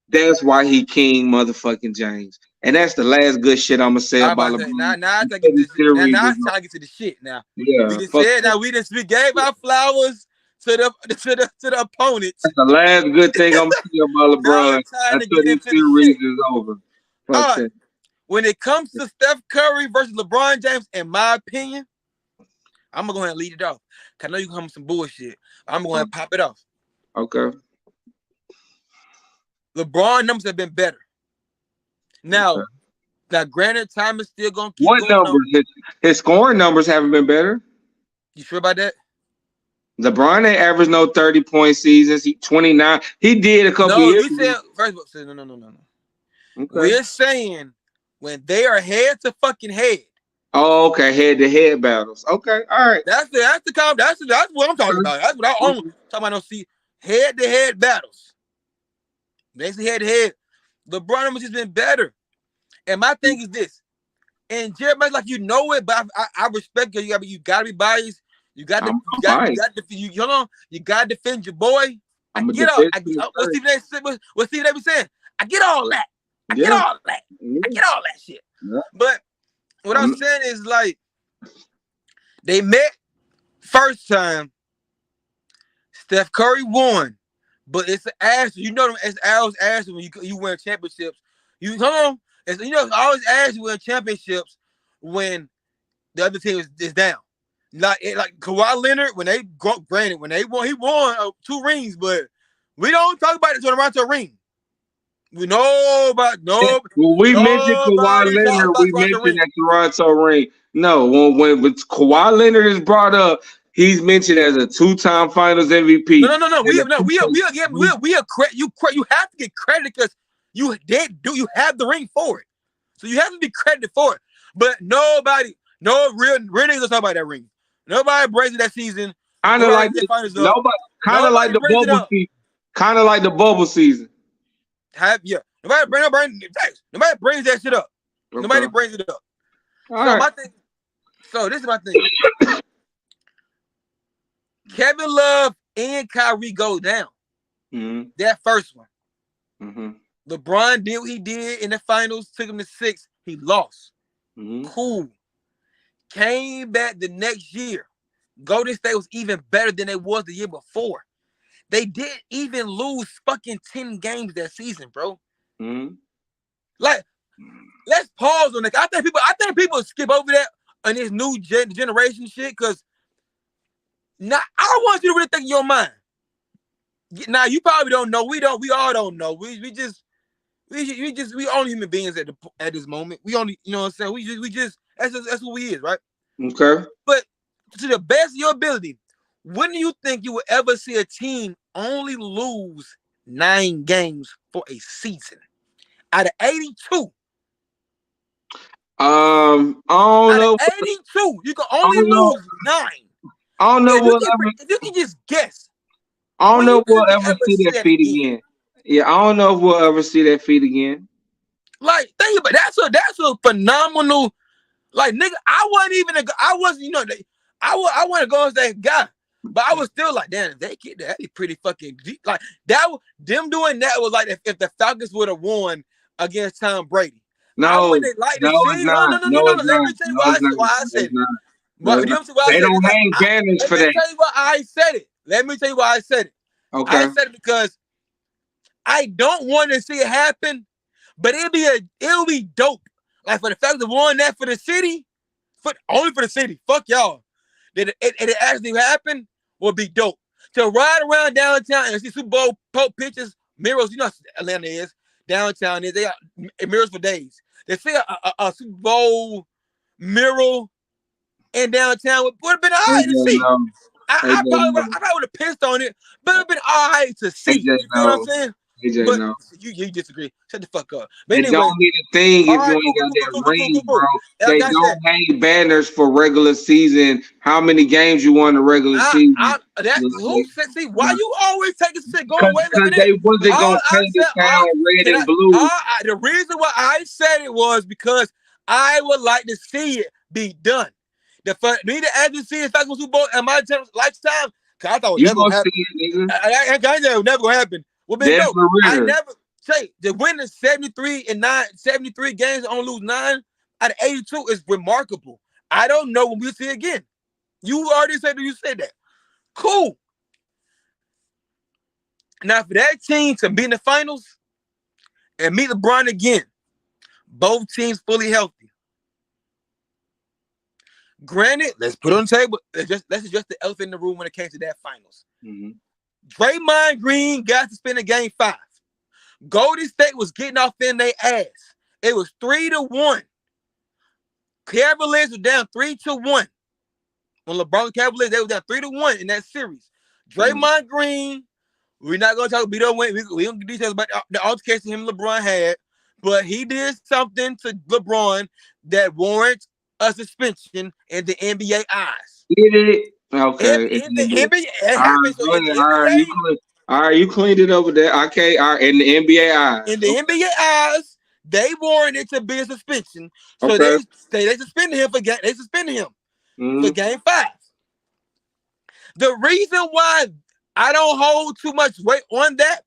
that's why he King motherfucking James. And that's the last good shit I'm gonna say I about about to say LeBron. now I try to get Until this the series now is I'm trying over. to get to the shit now. We Yeah, just fuck said that. now we gave our flowers to the opponents. That's the last good thing I'm gonna say about Now LeBron it's time to until get this into the series shit. is over. All Fuck right. that. When it comes to Steph Curry versus LeBron James, in my opinion, I'm gonna go ahead and lead it off. Cause I know you come with some bullshit. I'm gonna go ahead and pop it off. Okay. LeBron numbers have been better. Okay. Now, granted, time is still gonna keep What going on. numbers? His scoring numbers haven't been better. You sure about that? LeBron ain't averaged no 30-point seasons. He 29. He did a couple No, years we ago. said first of all, no. Okay. We're saying when they are head to fucking head. Oh, okay. Head to head battles. Okay. All right. That's what I'm talking about. That's what I'm Okay. talking about. No, see, head to head battles. Basically, head to head. LeBron numbers has been better. And my thing is this. And Jeremiah's like you know it, but I respect you. You gotta be biased. I'm fine. You gotta defend your boy. I I'm a get all. defensive What first. Stephen A. be saying? I get all that. I get Yeah. all that. I Yeah. get all that shit. Yeah. But what I'm I'm, saying is like they met first time. Steph Curry won, but it's an ass. You know them as always ass when you win championships. You come on. It's always ass you win championships when the other team is down. Like Kawhi Leonard when they granted when they won he won 2 rings, but we don't talk about it until around to a ring. We know about when we mentioned Kawhi nobody talks Leonard, about we Toronto mentioned ring. that Toronto ring. No, when Kawhi Leonard is brought up, he's mentioned as a two-time Finals MVP. No. And You have to get credit because you have the ring for it, so you have to be credited for it. But no real niggas don't talk about that ring. Nobody brings it that season. kind of Nobody like get the finals up. nobody, kind of like Nobody the brings it bubble up. season. Kind of like the bubble season. Nobody brings that shit up. Nobody Okay. brings it up. All So right. my thing. So this is my thing. Kevin Love and Kyrie go down. Mm-hmm. That first one. Mm-hmm. LeBron did what he did in the finals, took him to 6. He lost. Mm-hmm. Cool. came back the next year. Golden State was even better than they was the year before. They didn't even lose fucking 10 games that season, bro. Mm-hmm. Like, let's pause on that. I think people skip over that on this new generation shit because now I want you to really think in your mind. Now you probably don't know. We all don't know. We only human beings at this moment. We only, you know what I'm saying? We just that's who we is, right? Okay. But to the best of your ability, when do you think you will ever see a team only lose 9 games for a season out of 82? I don't Out know. of 82, you can I only don't know. lose 9. I don't know If you can just guess, I don't when know you if we'll could you ever ever see see that that feat again? again. Yeah, I don't know if we'll ever see that feat again. Like, think about it. That's a phenomenal. Like, nigga, I wasn't, you know, I want to go and say guy, but I was still like, damn, if they get that, be pretty fucking deep. Like that, them doing that was like if the Falcons would have won against Tom Brady. I No, wouldn't like to no, it's see. not. No. No, it's Let not. me tell you No, why it's not. I No, said it's it. not. No, But it's you not. know why I They said don't it? hang banners Let for me that. tell you why I said it. Let me tell you why I said it. Okay. I said it because I don't want to see it happen, but it'll be dope. Like for the fact that won that for the city, only for the city. Fuck y'all. That it actually happened would be dope. To ride around downtown and see Super Bowl pictures, mirrors. You know how Atlanta is. Downtown is. They got mirrors for days. They see a Super Bowl mural in downtown would have been all right to AJ see. no. I AJ probably no. would have pissed on it, but it would have been all right to see. AJ You feel what I'm no. saying? AJ But no. you disagree. Shut the fuck up. But It anyway, don't mean a thing all if you right, ain't got that ring, bro. cool. They Like I don't said, hang banners for regular season. How many games you won in the regular season? that who said? See, why you always taking shit going way Because for this? they wasn't All gonna I paint the said, town red and blue. the reason why I said it was because I would like to see it be done. Me to actually see it Falcons Super Bowl in my lifetime, cause I thought it was You never gonna gonna see happen. it, nigga. I know it was never gonna happen. Well, been That's dope. for I real. never say the winning 73 games and only lose 9 out of 82 is remarkable. I don't know when we see it again. You already said that you said that. Cool. Now for that team to be in the finals and meet LeBron again, both teams fully healthy. Granted, let's put it on the table. Let's address the elephant in the room when it came to that finals. Mm-hmm. Draymond Green got suspended game 5. Golden State was getting off in their ass. It was 3-1. Cavaliers were down 3-1. When LeBron Cavaliers, they were down 3-1 in that series. Draymond Green, we're not gonna talk. We don't get details about the altercation him and LeBron had, but he did something to LeBron that warrants a suspension in the NBA eyes. Did it? Okay. In the NBA, it All right, happened. So go in ahead. the NBA, All right, you cleaned it over there. Okay, all right, in the NBA eyes. in the NBA eyes, they warranted to be a suspension. So Okay. they suspended him for game. They suspended him for Mm-hmm. game 5. The reason why I don't hold too much weight on that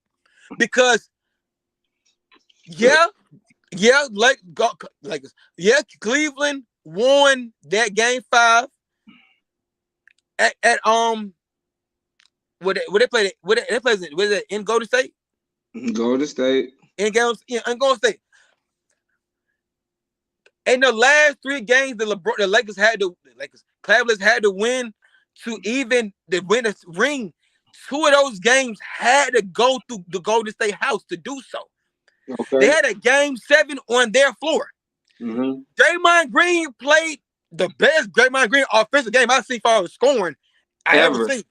because Cleveland won that game 5 at where they played it. Where they played it? Was it in Golden State? Golden State. In Golden State. In the last 3 games, the Cavaliers had to win to even to win a ring. 2 of those games had to go through the Golden State house to do so. Okay. They had a game 7 on their floor. Mm-hmm. Draymond Green played the best Draymond Green offensive game I've seen for scoring I ever seen.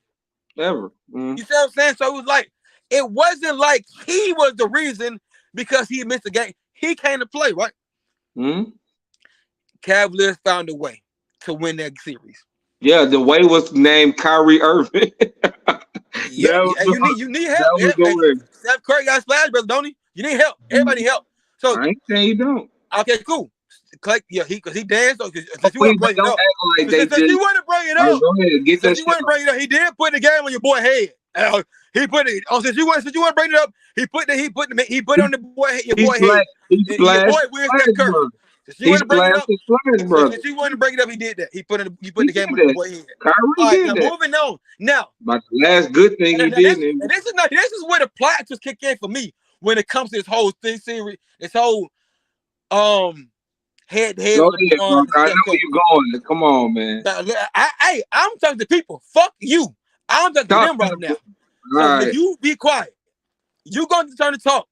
Ever. Mm-hmm. You see what I'm saying? So it was like, it wasn't like he was the reason because he missed the game. He came to play, right? Mm-hmm. Cavaliers found a way to win that series. Yeah, the way was named Kyrie Irving. You need help. Steph Curry got splash, brother, don't he? You need help. Everybody need help. So I ain't saying you don't. Okay, cool. Because he danced. Since you Wait, want to bring it don't up, act like since you want to bring it up, go ahead, get that since you want to bring it up, he did put the game on your boy head. He put it. Since you want to bring it up, he put it on the boy your boy head. He's Your boy black. Will Steph Curry. Since you He want to bring it splashed up, his splash, so brother. since you want to bring it up, he did that. He put He the game did on the that. boy head. Kyrie All right, did now that. moving on. Now, But the last good thing he did. this is where the plot just kick in for me when it comes to this whole thing series, this whole head to head Go with ahead, bro. LeBron and I know Steph Curry. you're going. Come on, man. Now, I'm talking to people. Fuck you. I'm talking to Talk them to right the now. All So right. you be quiet. You going to turn to talk.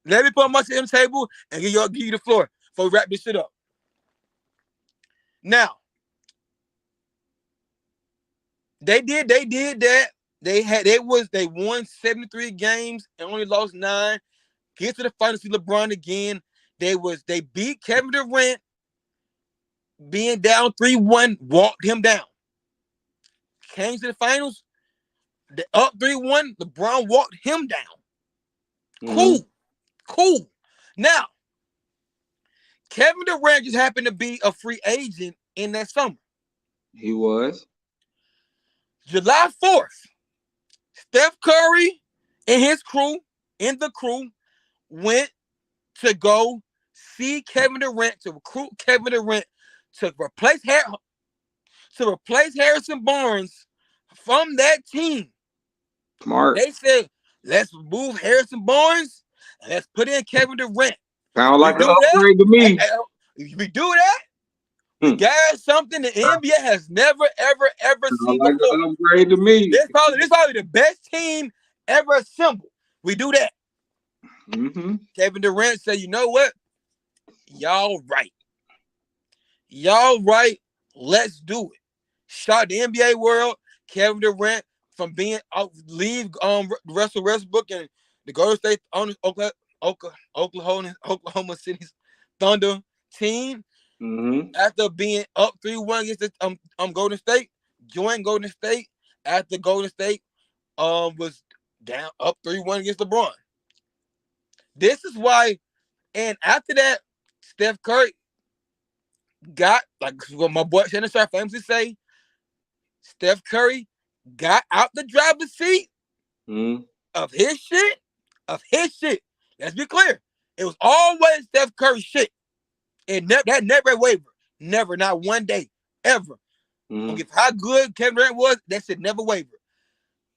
Let me put my shit on the table and give you the floor before we wrap this shit up. Now, they did that. They won 73 games and only lost 9. Get to the finals, see LeBron again. They beat Kevin Durant, being down 3-1, walked him down. Came to the finals, they up 3-1, LeBron walked him down. Mm-hmm. Cool. Now, Kevin Durant just happened to be a free agent in that summer. He was. July 4th, Steph Curry and his crew, went to go see Kevin Durant, to recruit Kevin Durant to replace Harrison Barnes from that team. Smart. They said, let's remove Harrison Barnes and let's put in Kevin Durant. Sound like an upgrade to me. We do that. We got something the NBA has never, ever seen Like before. an upgrade to me. This probably the best team ever assembled. We do that. Mm-hmm. Kevin Durant said, you know what? Y'all right. Let's do it. Shot the NBA world. Kevin Durant from being leave Russell Westbrook and the Golden State on Oklahoma City's Thunder team. Mm-hmm. After being up 3-1 against the Golden State, joined Golden State after Golden State was down up 3-1 against LeBron. This is why, and after that, Steph Curry got, like what my boy Shannon Sharp famously say, Steph Curry got out the driver's seat of his shit. Let's be clear. It was always Steph Curry shit. And that never wavered. Never, not one day, ever. If how good Kevin Durant was, that shit never wavered.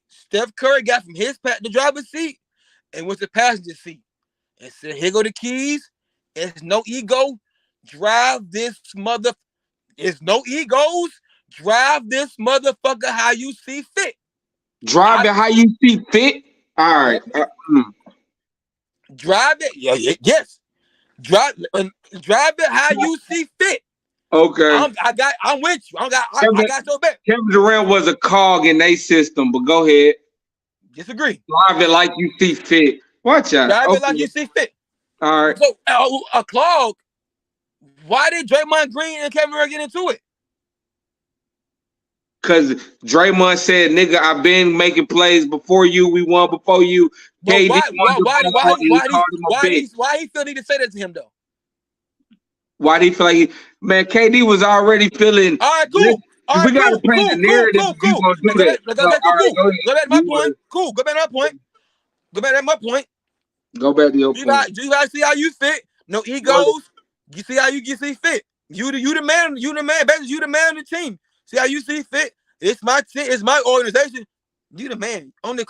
Steph Curry got from the driver's seat and went to the passenger seat and said, here go the keys. It's no ego. Drive this mother. It's no egos. Drive this motherfucker how you see fit. Drive it how you see fit. All right. Drive it. Yes. Drive it how you see fit. Okay. I'm with you. I got your back. Kevin Durant was a cog in their system, but go ahead. Disagree. Drive it like you see fit. Watch out. Drive it like you see fit. All right. So a clog. Why did Draymond Green and Kevin Durant get into it? Because Draymond said, nigga, I've been making plays before you. We won before you. But why he feel need to say that to him though? Why do you feel like man, KD was already feeling all right, cool. We gotta paint the narrative. Cool. Go back to my point. Cool. Go back to my point. Go back to your point. Do you guys see how you fit? No egos. You see how you see fit. You the man. Basically, you the man of the team. See how you see fit. It's my team. It's my organization. You the man. On the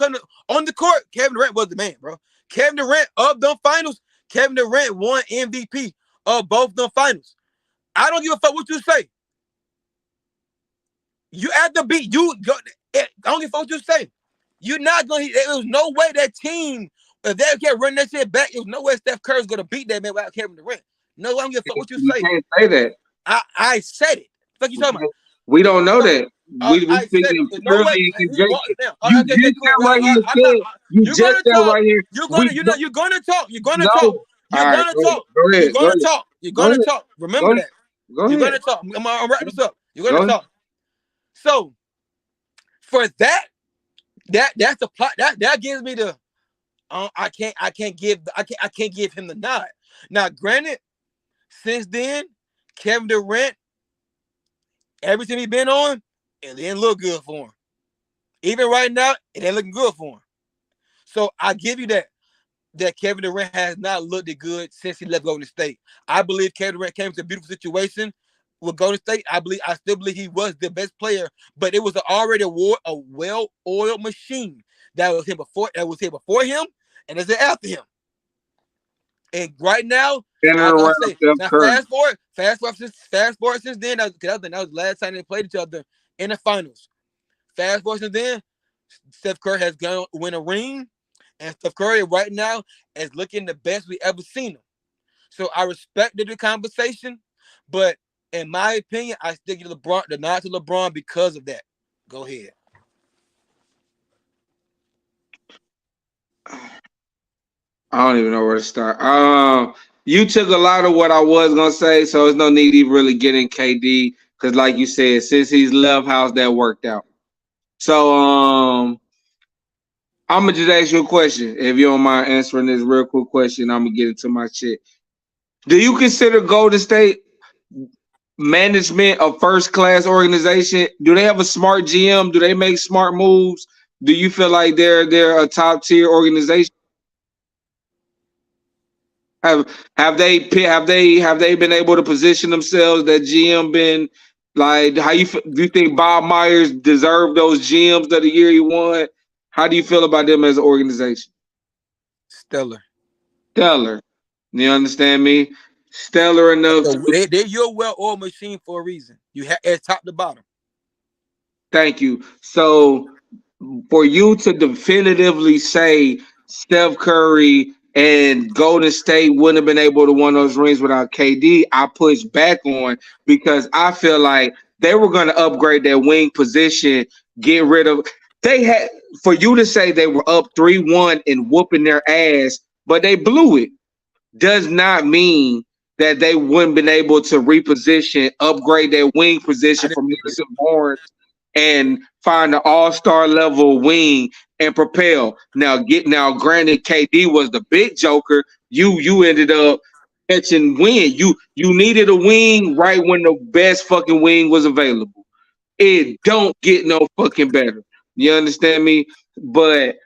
court, Kevin Durant was the man, bro. Kevin Durant of them finals. Kevin Durant won MVP of both them finals. I don't give a fuck what you say. You at the beat. I don't give a fuck what you say. You're not going to. There was no way that team, if they kept running that shit back, there was no way Steph Curry's going to beat that man without Kevin Durant. No, I don't give a fuck what you say. You can't say that. I said it. What you talking about? We don't know that. We thinking purely in conjecture. You just said right here. You're gonna talk. Remember that. You're gonna talk. I'm gonna wrap this up. You're gonna talk. So for that's the plot. That gives me the I can't give him the nod. Now, granted, since then, Kevin Durant, everything he's been on, it didn't look good for him. Even right now, it ain't looking good for him. So I give you that. that Kevin Durant has not looked good since he left Golden State. I believe Kevin Durant came to a beautiful situation with Golden State. I still believe he was the best player, but it was already a well-oiled machine that was here before him and is after him. And right now, In and I gotta around say, Steph now Curry. fast forward since then. That was the last time they played each other in the finals. Fast forward since then, Steph Curry has gone win a ring, and Steph Curry right now is looking the best we ever seen him. So I respected the conversation, but in my opinion, I still give LeBron the nod to LeBron because of that. Go ahead. I don't even know where to start. You took a lot of what I was gonna say, so there's no need to even really get in KD because, like you said, since he's left, how's that worked out? So, I'm gonna just ask you a question. If you don't mind answering this real quick question, I'm gonna get into my shit. Do you consider Golden State management a first class organization? Do they have a smart GM? Do they make smart moves? Do you feel like they're a top tier organization? Have have they been able to position themselves? That GM been like how do you think Bob Myers deserved those GMs of the year he won? How do you feel about them as an organization? Stellar. Stellar. You understand me? Stellar enough to They're your well-oiled machine for a reason. You have at top to bottom. thank you. So for you to definitively say Steph Curry and Golden State wouldn't have been able to win those rings without KD, I push back on because I feel like they were going to upgrade their wing position, get rid of. They had for you to say they were up 3-1 and whooping their ass, but they blew it. Does not mean that they wouldn't been able to reposition, upgrade their wing I position didn't from agree. Harrison Barnes and find an all-star level wing and propel. Now, granted, KD was the big joker. You ended up catching win. You needed a wing right when the best fucking wing was available. It don't get no fucking better. You understand me? But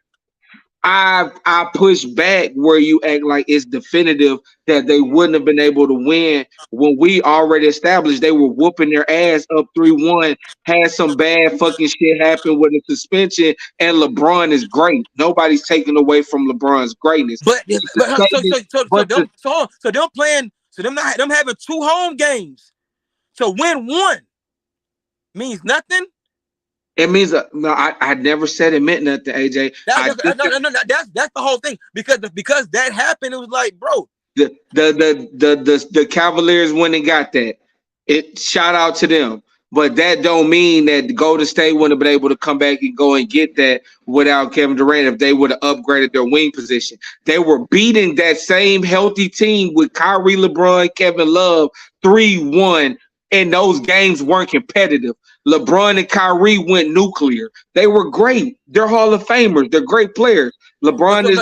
I push back where you act like it's definitive that they wouldn't have been able to win when we already established they were whooping their ass up 3-1, had some bad fucking shit happen with the suspension, and LeBron is great. Nobody's taking away from LeBron's greatness. So them playing them having two home games to win one means nothing. It means no. I never said it meant nothing, AJ. That's the whole thing because that happened. It was like, bro, the Cavaliers went and got that. It shout out to them. But that don't mean that Golden State wouldn't have been able to come back and go and get that without Kevin Durant if they would have upgraded their wing position. They were beating that same healthy team with Kyrie, LeBron, Kevin Love 3-1, and those games weren't competitive. LeBron and Kyrie went nuclear. They were great. They're Hall of Famers. They're great players. LeBron is.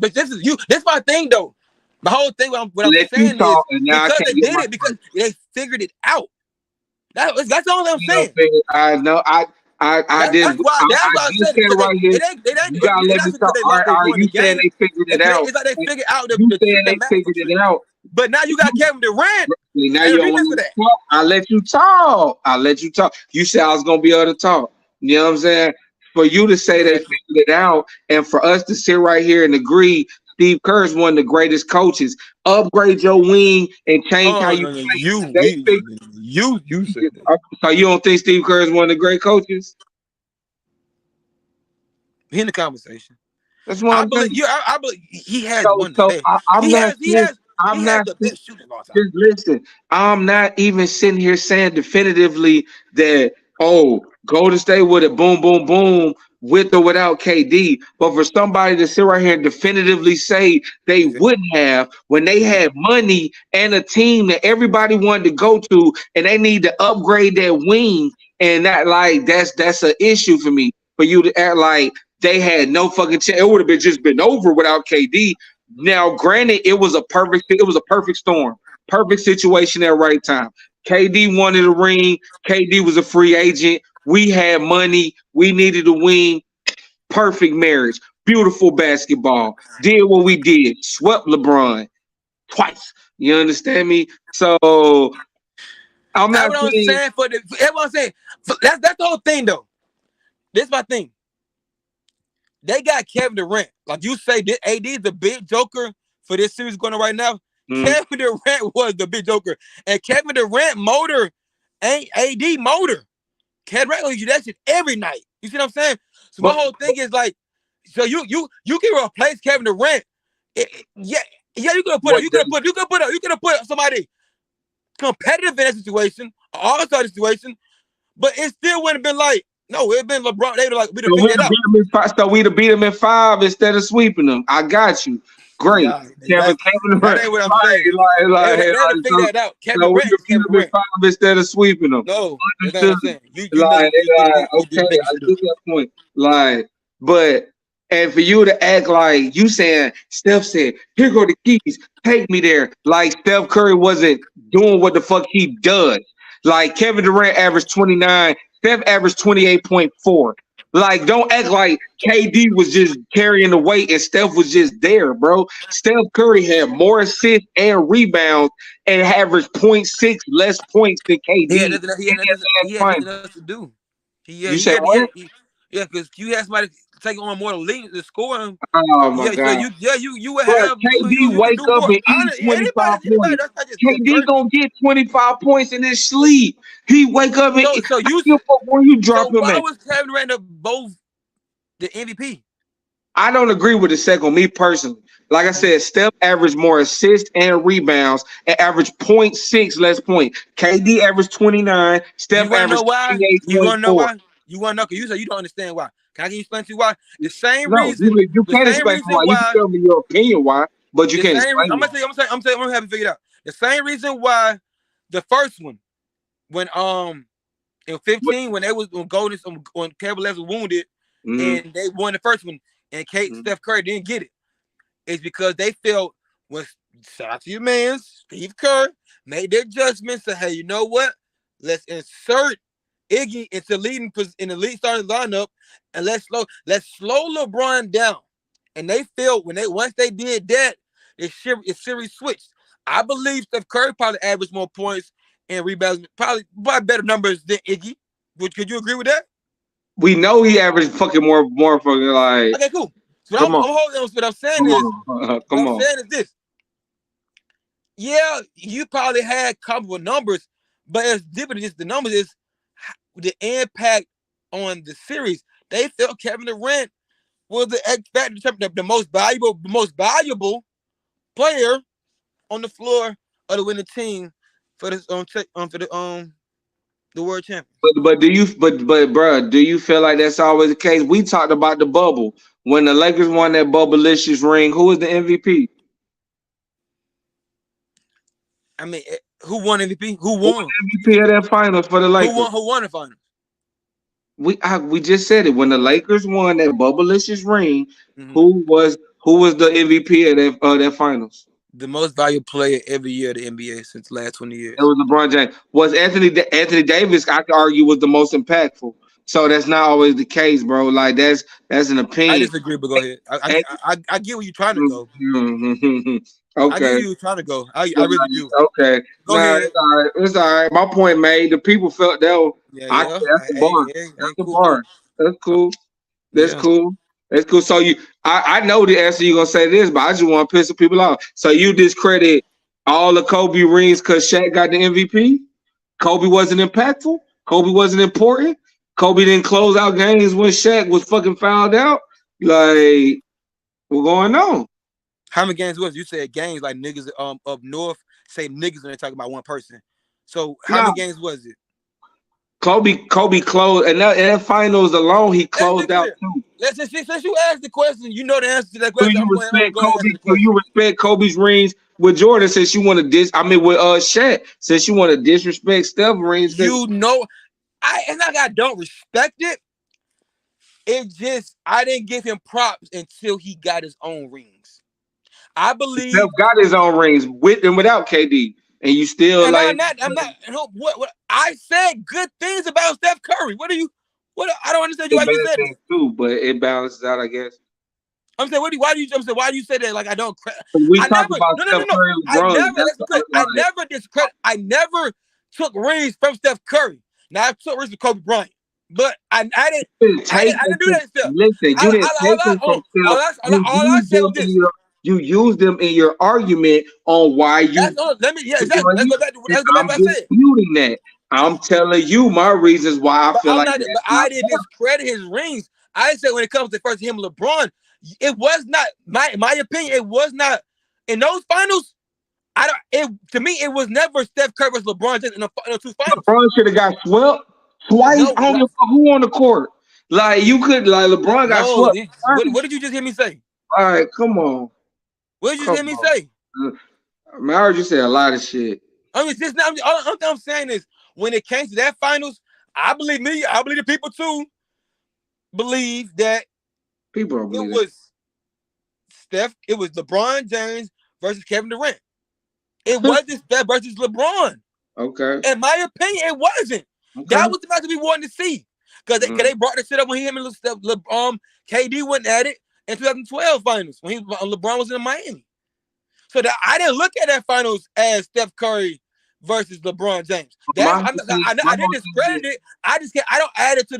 This is you. That's my thing though. The whole thing. What I'm saying is because they did it because they figured it out. That's all I'm saying. I know. I didn't. That's why I said it. Right here. You gotta let me talk. Are you saying they figured it out? It's like they figured out you saying they figured it out. But now you got Kevin Durant. Now you don't want to talk. I let you talk. You said I was gonna be able to talk. You know what I'm saying? For you to say they figured it out, and for us to sit right here and agree, Steve Kerr is one of the greatest coaches. Upgrade your wing and change how you play. You said that. So you don't think Steve Kerr is one of the great coaches? He in the conversation. That's what I believe. I believe he has one. I'm not the best shooter of all time. Just listen. I'm not even sitting here saying definitively that Golden State would have boom, boom, boom with or without KD. But for somebody to sit right here and definitively say they wouldn't have when they had money and a team that everybody wanted to go to, and they need to upgrade their wing, and that's an issue for me. For you to act like they had no fucking chance, it would have been over without KD. Now, granted, it was a perfect storm, perfect situation at right time. KD wanted a ring. KD was a free agent. We had money. We needed a wing. Perfect marriage. beautiful basketball. Did what we did, swept LeBron twice. You understand me? So I'm That's not what I'm saying. saying. That's what I'm saying. That's the whole thing, though. This is my thing. They got Kevin Durant. Like you say, this AD is the big joker for this series going on right now. Mm, Kevin Durant was the big joker. And Kevin Durant motor ain't AD motor. Kevin Durant gonna use that shit every night. You see what I'm saying? So my but whole thing is like, so you can replace Kevin Durant. Yeah, yeah, what you could put somebody competitive in that situation, all-star situation, but it still wouldn't have been like, no, it'd been LeBron. They'd like, we'd have so figured we'd it have out. beat them in five. So we'd have beat them in five instead of sweeping them. I got you. Great. Yeah, Kevin that Durant. ain't what I'm saying. They had to figure So, that out. Kevin so we'd Durant have is beat Kevin them in Durant. five instead of sweeping them. No, that's not what Understood? I'm saying. You Okay, did make it I to do. get that point. But and for you to act like you saying Steph said, "Here go the keys, take me there," like Steph Curry wasn't doing what the fuck he does. Like Kevin Durant averaged 29, Steph averaged 28.4. Like, don't act like KD was just carrying the weight and Steph was just there, bro. Steph Curry had more assists and rebounds and averaged point 0.6 less points than He had KD nothing. He in had that nothing. last He had final. nothing else to do. You say what? Yeah, because you had somebody take on more lead to score him. Oh my Yeah, so god. you would Bro, have KD you could wake do up more. and eat Anybody 25 points. that's not just Steph KD Curry. gonna get 25 points in his sleep. He wake up and eat. So I give a fuck where you so drop him why at. was Kevin Durant both the MVP? I don't agree with the second, me personally. Like I said, Steph averaged more assists and rebounds and averaged point 0.6 less points. KD averaged 29, You Steph want to know averaged why? You want to know 28.4. why? You want to know? Cause you say you don't understand why. Can I explain to you why? The same No, reason. you The can't same explain reason why. You can why. tell me your opinion why, but you The can't same. explain I'm why. gonna say. I'm gonna have to figure it out. The same reason why the first one, when in 15, when they was when Golden when Kevin Love was wounded, Mm-hmm. and they won the first one, and Mm-hmm. Steph Curry didn't get it. It's because they felt when shout out to your man Steve Kerr made their judgments. Say, hey, you know what? Let's insert Iggy into in the lead starting lineup, and let's slow LeBron down. And they felt when they once they did that, the series switched. I believe Steph Curry probably averaged more points and rebounds, probably by better numbers than Iggy. Could you agree with that? We know he averaged fucking more fucking like. Okay, cool. So Come on, I'm holding on. What I'm saying come is, on, what come I'm on. saying is this. Yeah, you probably had comparable numbers, but it's different. Just the numbers is the impact on the series. They felt Kevin Durant was the X factor, the most valuable player on the floor of the winning team for this for the world champion. But do you bro, do you feel like that's always the case? We talked about the bubble when the Lakers won that bubblicious ring. Who was the MVP? I mean, who won MVP? Who Who was won? the MVP of that finals for the Lakers? Who won the finals? We just said it when the Lakers won that bubblicious ring. Mm-hmm. Who was the MVP of that finals? The most valuable player every year of the NBA since the last 20 It years. was LeBron James. Was Anthony Davis? I could argue was the most impactful. So that's not always the case, bro. Like that's an I opinion. disagree, but go ahead. And- I get where you're trying to go. I get okay. where you're trying to go. I really do. Okay. Go Nah, ahead. it's all right. It's all right. My point made. The people felt that Yeah, I yeah. that's the bar. That's the Cool, cool. bar. That's cool. That's Yeah. cool. That's cool. So I know the answer you're gonna say this, but I just want to piss some people off. So you discredit all the Kobe rings because Shaq got the MVP? Kobe wasn't impactful. Kobe wasn't important. Kobe didn't close out games when Shaq was fucking fouled out. Like, what's going on? How many games was it? You said games like niggas up north say niggas when they talk about one person. So how No, many games was it? Kobe closed, and that finals alone, he Let's be closed out clear. too. Let's just since you asked the question, you know the answer to that Do question. you I'm gonna respect go ahead and Kobe? answer the Do question. you respect Kobe's rings with Jordan since you want to I mean, with Shaq, since you want to disrespect Steph rings? You know, I don't respect it. It just I didn't give him props until he got his own rings. I Steph believe, got his own rings with and without KD, and you still and like. I'm not. What I said good things about Steph Curry. What are you? What I don't understand you The why you bad said things that. too, but it balances out, I guess. I'm saying, why do you? I'm saying, why do you say that? Like I don't. We I talk never. about No, no, no, Steph no. Curry, I LeBron. never. Listen, Chris, I never discredit. I never took rings from Steph Curry. Now I took rings from Kobe Bryant, but I didn't. I didn't do that stuff. Listen, you didn't take them from Steph. All I said was this. You used them in your argument on why you. That's all. Let me. Yeah, exactly. Let's go back to what I said. Disputing that. I'm telling you my reasons why I feel like. But I didn't discredit his rings. I said when it comes to first him, LeBron, it was not my opinion. It was not in those finals. To me it was never Steph Curry versus LeBron James in the two finals. LeBron should have got swept twice. I don't give a fuck who on the court. Like you could LeBron got swept. What did you just hear me say? All right, come on. What did you hear me say? I heard you say a lot of shit. I mean, just now, all I'm saying is when it came to that finals, I believe the people too believe that people it was Steph. It was LeBron James versus Kevin Durant. It wasn't Steph versus LeBron. Okay. In my opinion, it wasn't. Okay. That was the match we wanted to see because they brought the shit up when him and KD went at it in 2012 finals when LeBron was in Miami. So that I didn't look at that finals as Steph Curry versus LeBron James. I didn't discredit it. I don't add it to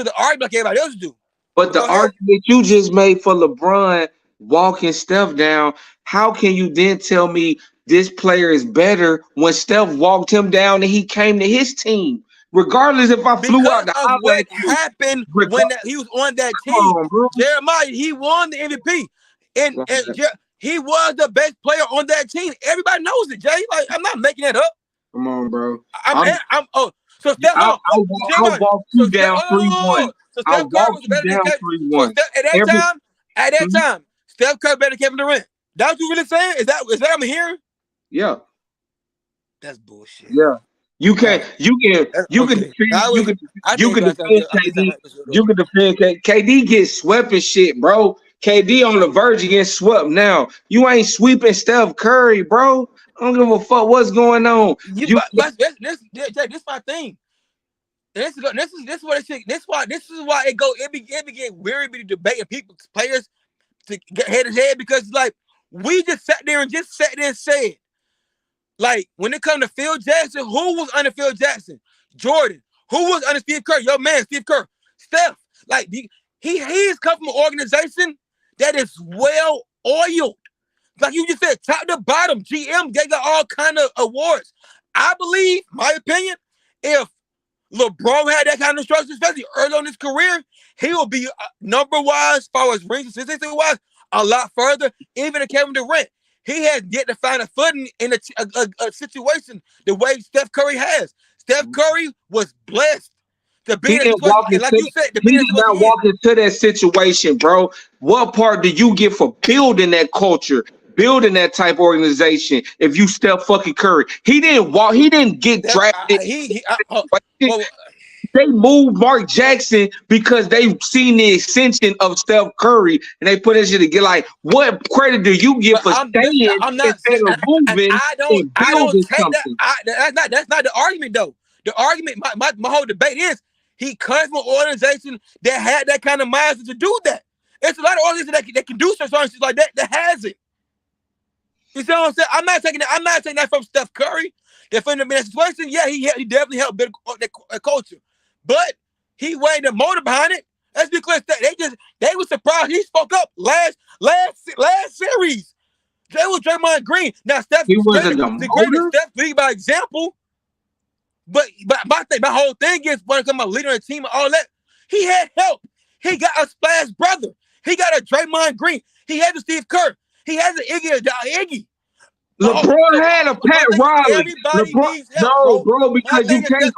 the argument like everybody else do. But the argument you just made for LeBron walking Steph down, how can you then tell me this player is better when Steph walked him down and he came to his team? Regardless if I flew out the of what happened when he was on that team. Jeremiah, he won the MVP. And he was the best player on that team. Everybody knows it, Jay. Like, I'm not making that up. Come on, bro. So Steph, I'll walk you down 3-1. So Steph Curry was better than Kevin Durant. At that time, Steph Curry better than Kevin Durant. That's what you really saying? Is that what I'm hearing? Yeah. That's bullshit. Yeah. You can defend KD gets swept and shit, bro. KD on the verge of getting swept now. You ain't sweeping Steph Curry, bro. I don't give a fuck what's going on. This is my thing. This is why it be getting weary with the debate of people's players to get head to head because like we just sat there and said, like when it comes to Phil Jackson, who was under Phil Jackson? Jordan. Who was under Steve Kerr? Your man, Steve Kerr. Steph. Like he's come from an organization that is well oiled. Like you just said, top to bottom, GM, they got all kind of awards. I believe, my opinion, if LeBron had that kind of structure, especially early on in his career, he will be number-wise, as far as rings and statistic-wise, a lot further, even than Kevin Durant. He has yet to find a footing in a situation the way Steph Curry has. Steph Curry was blessed to be in a situation, like you said, he did not walk into that situation, bro. What part do you get for building that culture, building that type of organization? If you Steph fucking Curry, he didn't get drafted. They moved Mark Jackson because they've seen the ascension of Steph Curry, and they put that shit together. Like, what credit do you give for staying instead of moving? I don't take that. That's not the argument, though. The argument, my whole debate is he comes from an organization that had that kind of mindset to do that. It's a lot of organizations that can do something like that has it. You see what I'm saying? I'm not taking that from Steph Curry. If in that situation, yeah, he definitely helped build that culture. But he weighed the motive behind it. Let's be clear. They were surprised he spoke up last series. They was Draymond Green. Now Steph, the greatest Steph lead by example. But my whole thing is when it comes to leader of the team and all that, he had help. He got a Splash brother. He got a Draymond Green. He had a Steve Kerr. He has an Iggy. LeBron had a Pat Riley. Bro, because you can't.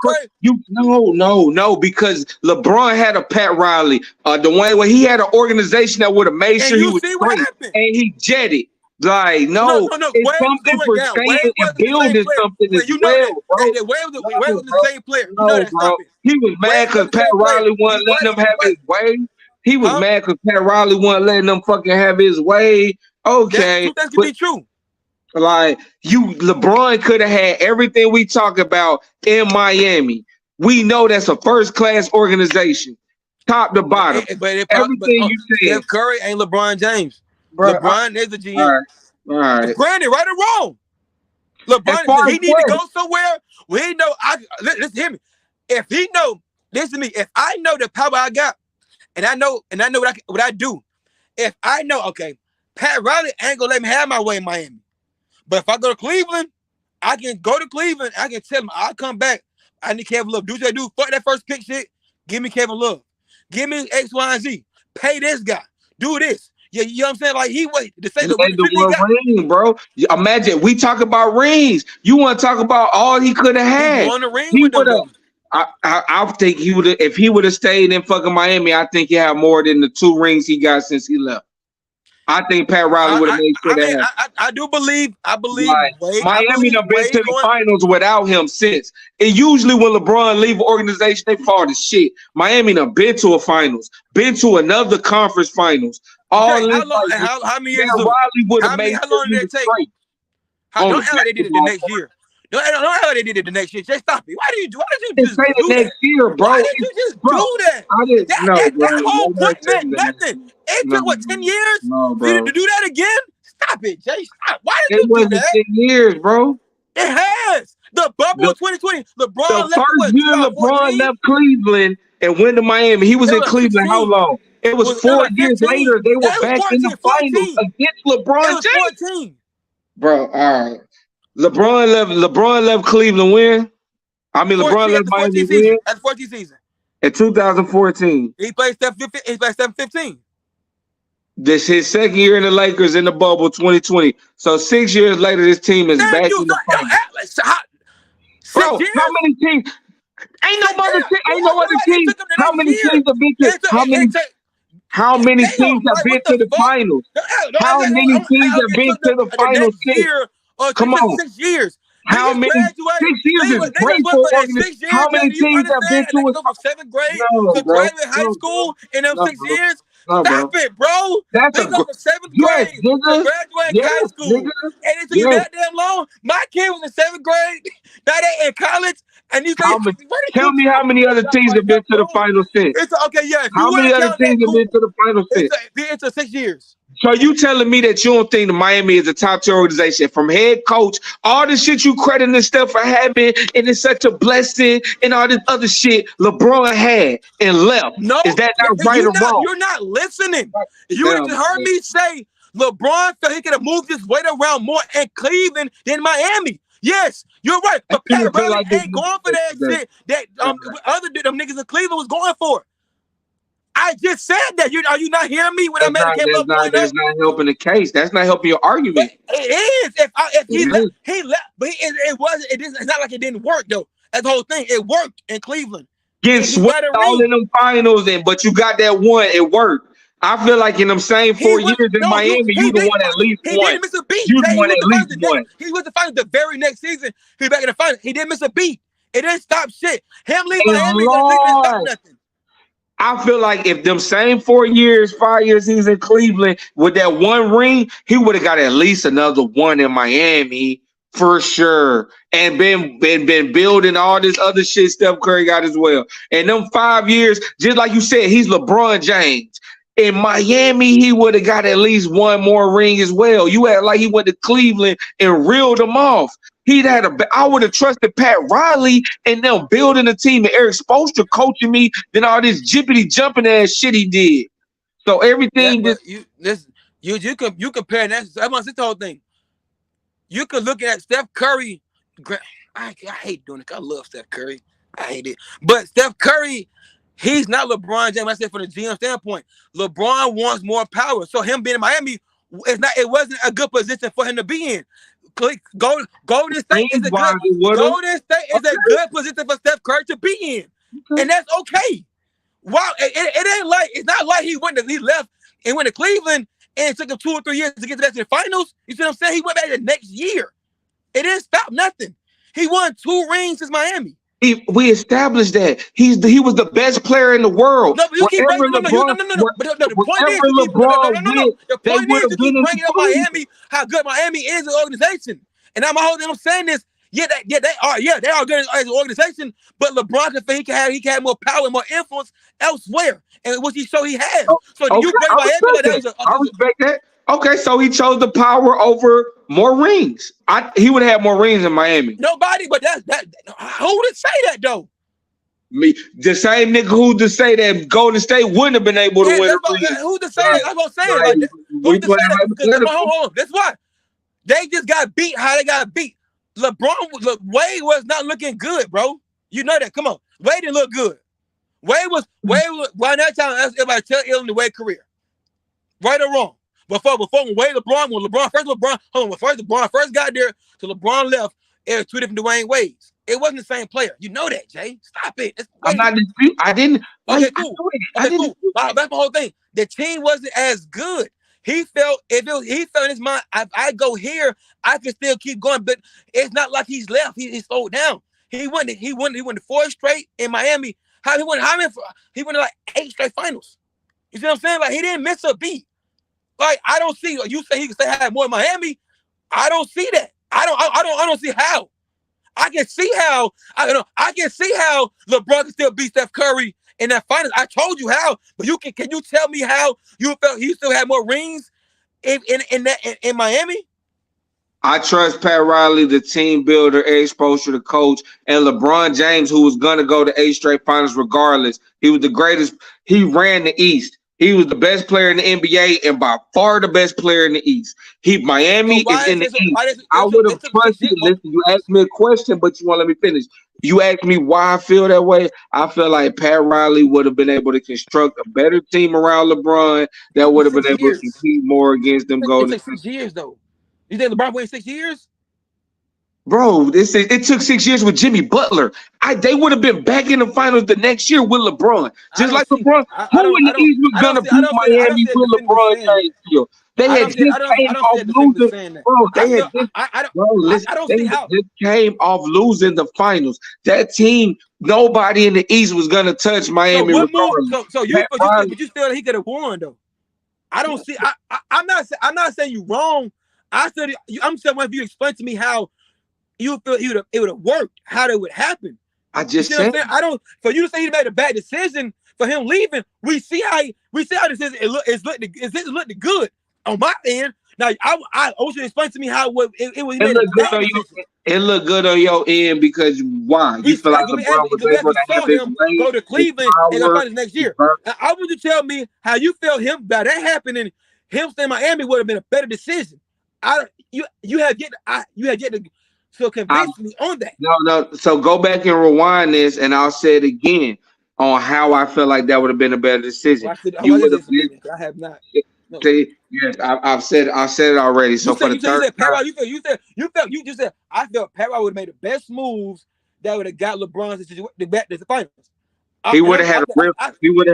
Because LeBron had a Pat Riley. Dwayne, where he had an organization that would have made sure he was great, and he jetted. Like, no. It's something for staying and building something as well, bro. Wade was the same player. No, bro. He was mad because Pat Riley wasn't letting them have his way. He was mad because Pat Riley wasn't letting them fucking have his way. Okay. That could be true. Like LeBron could have had everything we talk about in Miami. We know that's a first-class organization. top to bottom. Everything you said. Steph Curry ain't LeBron James. Bro, LeBron is the GM. All right. Granted, right or wrong. LeBron, he need to go somewhere where he know. Listen, hear me. If he know, listen to me. If I know the power I got, and I know what I do. If I know, okay, Pat Riley ain't gonna let me have my way in Miami. But if I go to Cleveland, I can go to Cleveland. I can tell him I'll come back. I need Kevin Love. Do what I do. Fuck that first pick shit. Give me Kevin Love. Give me X, Y, and Z. Pay this guy. Do this. Yeah, you know what I'm saying? Like he wait to say the ring, bro. Imagine we talk about rings. You want to talk about all he could have had. He won the ring with them. I think he would have if he would have stayed in fucking Miami. I think he had more than the 2 rings he got since he left. I think Pat Riley would have made sure that. I do believe. Right. Miami done been to the finals without him since. And usually when LeBron leave an organization, they fall to shit. Miami done been to a finals, been to another conference finals. How many years? Riley would have made. How long did it take? Don't act like they did it the next year. Don't act like they did it the next year. Just stop it. Why did you just say the next year, bro? Why did you just do that? I didn't know, that whole point meant nothing. It took what 10 years for you to do that again? Stop it, Jay. Stop. Why did you do that? 10 years, bro. It has. The bubble of 2020. LeBron left Cleveland and went to Miami. He was in Cleveland how long? It was 4 years later. They were back in the finals against LeBron James. Bro, all right. LeBron left Cleveland when? I mean, LeBron left Miami when? At the 14th season. In 2014. He played 7-15. This his second year in the Lakers in the bubble 2020. So 6 years later, this team is back in the finals. Bro, how many teams? Ain't no other team. How many teams have been to? How many teams have been to the finals? How many teams have been to the finals? Come on. 6 years. How many? 6 years is great for organization. How many teams have been to it? From 7th grade to graduate high school in them 6 years? Stop it, bro. That's they go from 7th grade to graduate high school. And it took you that damn long. My kid was in 7th grade. Now they in college. And you tell me how many other teams have been to the finals since? How many other teams have been to the finals since? It's 6 years. So you telling me that you don't think the Miami is a top tier organization from head coach, all the shit you crediting this stuff for having, and it's such a blessing and all this other shit LeBron had and left. No, is that not right or wrong? You're not listening. You would have heard me say LeBron felt he could have moved his weight around more in Cleveland than Miami. Yes, you're right. But Pat Riley ain't going for that shit that other them niggas in Cleveland was going for. I just said that. Are you not hearing me when I made a That's not helping the case. That's not helping your argument. It is. If he left, but it wasn't. It's not like it didn't work though. That's the whole thing. It worked in Cleveland. Getting swept all in them finals, but you got that one. It worked. I feel like in them same 4 years in Miami, you the one at least one. He didn't miss a beat. You the one at least one. He was the finals the very next season. He was back in the finals. He didn't miss a beat. It didn't stop shit. Him leaving Miami didn't stop nothing. I feel like if them same 4 years, 5 years he's in Cleveland with that one ring, he would have got at least another one in Miami for sure. And been building all this other shit Steph Curry got as well. And them 5 years, just like you said, he's LeBron James. In Miami, he would have got at least one more ring as well. You act like he went to Cleveland and reeled them off. I would have trusted Pat Riley and them building a team and Eric Spoelstra coaching me than all this jippity jumping ass shit he did. So everything you compare that. That's the whole thing. You could look at Steph Curry. I hate doing it. I love Steph Curry. I hate it. But Steph Curry, he's not LeBron James. I said from the GM standpoint, LeBron wants more power. So him being in Miami, it wasn't a good position for him to be in. Golden State is a good position for Steph Curry to be in, and that's okay. Wow, it ain't like it's not like he left and went to Cleveland and it took him 2 or 3 years to get to the finals. You see what I'm saying? He went back the next year. It didn't stop nothing. He won 2 rings since Miami. We established that he was the best player in the world. No, but you keep bringing the point is you keep bringing up Miami, how good Miami is as an organization. And I'm saying this. They are good as an organization, but LeBron can think he can have more power and more influence elsewhere, and which he showed he has. Oh, So do okay, you grade I Miami like respect that? that. I respect that. Okay, so he chose the power over more rings. He would have more rings in Miami. Nobody, but that. Who would say that though? Me, the same nigga who to say that Golden State wouldn't have been able to Yeah, win a that's about, ring. who to say that? Like, That's what I'm saying. like Like, who we to put say it that? Because hypothetical. hold on. That's why they just got beat. How they got beat? Wade was not looking good, bro. You know that. Come on, Wade didn't look good. Wade was by that time. Everybody tell ill in the Wade career, right or wrong. Before when LeBron first got there to LeBron left, it was two different Dwayne Wades. It wasn't the same player. You know that, Jay. Stop it. I'm not disputing. I didn't. Okay, cool. I Okay, didn't. cool. That's my whole thing. The team wasn't as good. He felt he felt in his mind, if I go here, I can still keep going. But it's not like he's left. He slowed down. He won 4 straight in Miami. He won like 8 straight finals. You see what I'm saying? Like he didn't miss a beat. Like I don't see you say he can say have more in Miami. I don't see that. I don't see how. I can see how LeBron can still beat Steph Curry in that finals. I told you how, but can you tell me how you felt he still had more rings in Miami? I trust Pat Riley, the team builder, Eric Spoelstra, the coach, and LeBron James, who was going to go to 8 straight finals regardless. He was the greatest. He ran the East. He was the best player in the NBA and by far the best player in the East. Miami is in the East. I would have trusted. Listen, you asked me a question, but you won't let me finish. You asked me why I feel that way. I feel like Pat Riley would have been able to construct a better team around LeBron that would have been able to compete more against them Golden State. 6 years though. You think LeBron waited 6 years? Bro, it took 6 years with Jimmy Butler. They would have been back in the finals the next year with LeBron. Just like LeBron. Who in the East was going to beat Miami with LeBron James still? They had just came off losing. Bro, they had just came off losing the finals. That team, nobody in the East was going to touch Miami regardless. So you feel he could have won, though. I don't see. I'm not saying you wrong. I'm saying if you explain to me how you feel it would have worked, how that would happen. I just said I don't. For you to say he made a bad decision for him leaving, we see how this is. It looked good on my end. Now I want you to explain to me how it was. It looked good on your end because why? You feel like LeBron was able to have his way, go to Cleveland and go finals next year. I want you to tell me how you felt him about that happening. Him staying in Miami would have been a better decision. You have yet to convince me on that. No. So go back and rewind this, and I'll say it again on how I feel like that would have been a better decision. I have not. No. See, yes, I've said it already. So for the third time, you just said I felt Pat Riley would have made the best moves that would have got LeBron to the finals. He would have had he would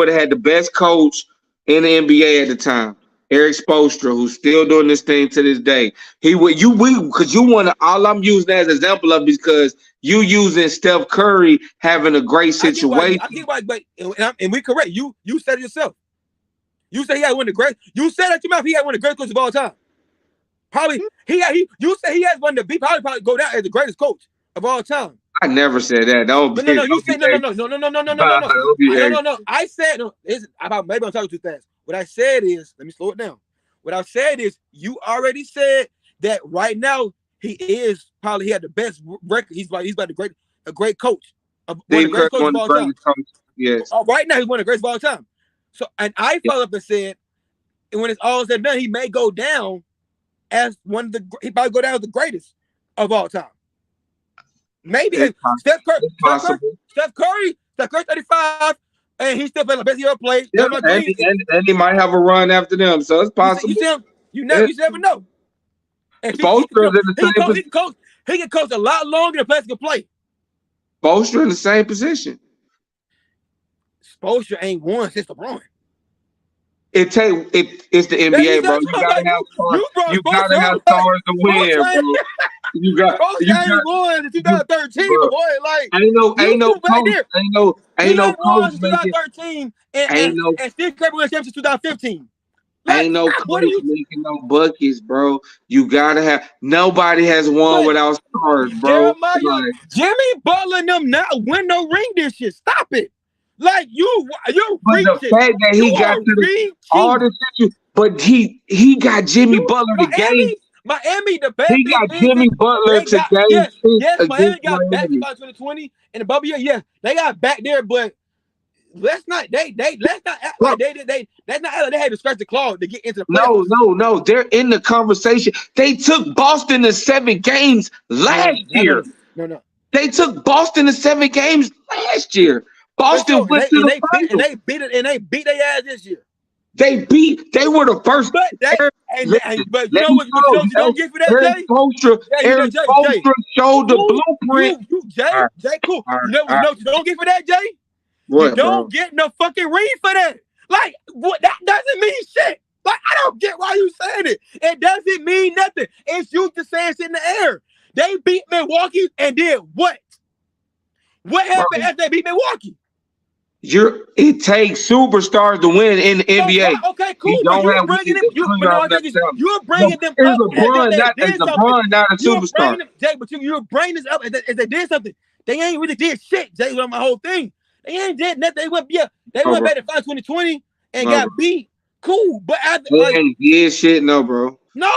have had the best coach in the NBA at the time. Eric Spoelstra, who's still doing this thing to this day. All I'm using as an example of because you using Steph Curry having a great situation. And we correct. You said it yourself. You said he had one of the great. You said at your mouth he had one of the greatest coaches of all time. Probably you said he has one to be probably go down as the greatest coach of all time. I never said that. No. You said no. I said no. Maybe I'm talking too fast. What I said is, let me slow it down. What I said is, you already said that right now he had the best record. He's a great coach. One of the greatest coaches of all time. Yes. Right now he's one of the greatest of all time. So, and I followed up and said, and when it's all said and done, he may go down as he probably go down as the greatest of all time. Maybe Steph Curry, 35. And he's still playing the best he ever played. Yeah, and he might have a run after them, so it's possible. You never know. And he can coach a lot longer than players can play. Spoelstra in the same position. Spoelstra ain't won since LeBron. It's the NBA, bro. You gotta have stars to win, bro. You got won in 2013, boy. Like ain't no coach. In 2013 and Steve Kerr won championship 2015. Like, Ain't no what are coach you? making no buckets, bro. You gotta have. Nobody has won But without stars, bro. Jeremiah, Like, Jimmy Butler and them not win no ring this shit. Stop it. Like you're but the reaching. fact that You he got are to the all reaching. the shit, but he got Jimmy You Butler to game. Miami. The bad He thing got is Jimmy Butler they to got game six yes. Miami against got back to Miami. 2020 in the bubble year. Yes, they got back there, but let's not let's not act Bro, like they let's not act like they had to scratch the claw to get into the no, playoffs. no, no. They're in the conversation. They took Boston to 7 games last year. No. They took Boston to 7 games last year. For Boston sure, went to the and finals. they beat it and they beat their ass this year. They were the first. But Listen, but you let know me what tell you don't get for that, Eric Jay? Spoelstra, Yeah, you know, Eric Jay. Spoelstra showed the blueprint. Jay, All right, Jay, cool. all right, You know all right. what you don't get for that, Jay? You What, bro? don't get no fucking ring for that. Like, what? That doesn't mean shit. Like, I don't get why you saying it. It doesn't mean nothing. It's you just saying shit in the air. They beat Milwaukee and did what? What happened after they beat Milwaukee? It takes superstars to win in the NBA. Okay, cool. You But don't you're have bringing them. you're You're bringing them Is up as if LeBron they not is did something. LeBron not a You're superstar? bringing them, Jay. But you're bringing this up as they did something. They ain't really did shit. Jay, on my whole thing. They ain't did nothing. They went back to finals 2020 and got beat. Cool, but after they ain't did shit, no, bro. no,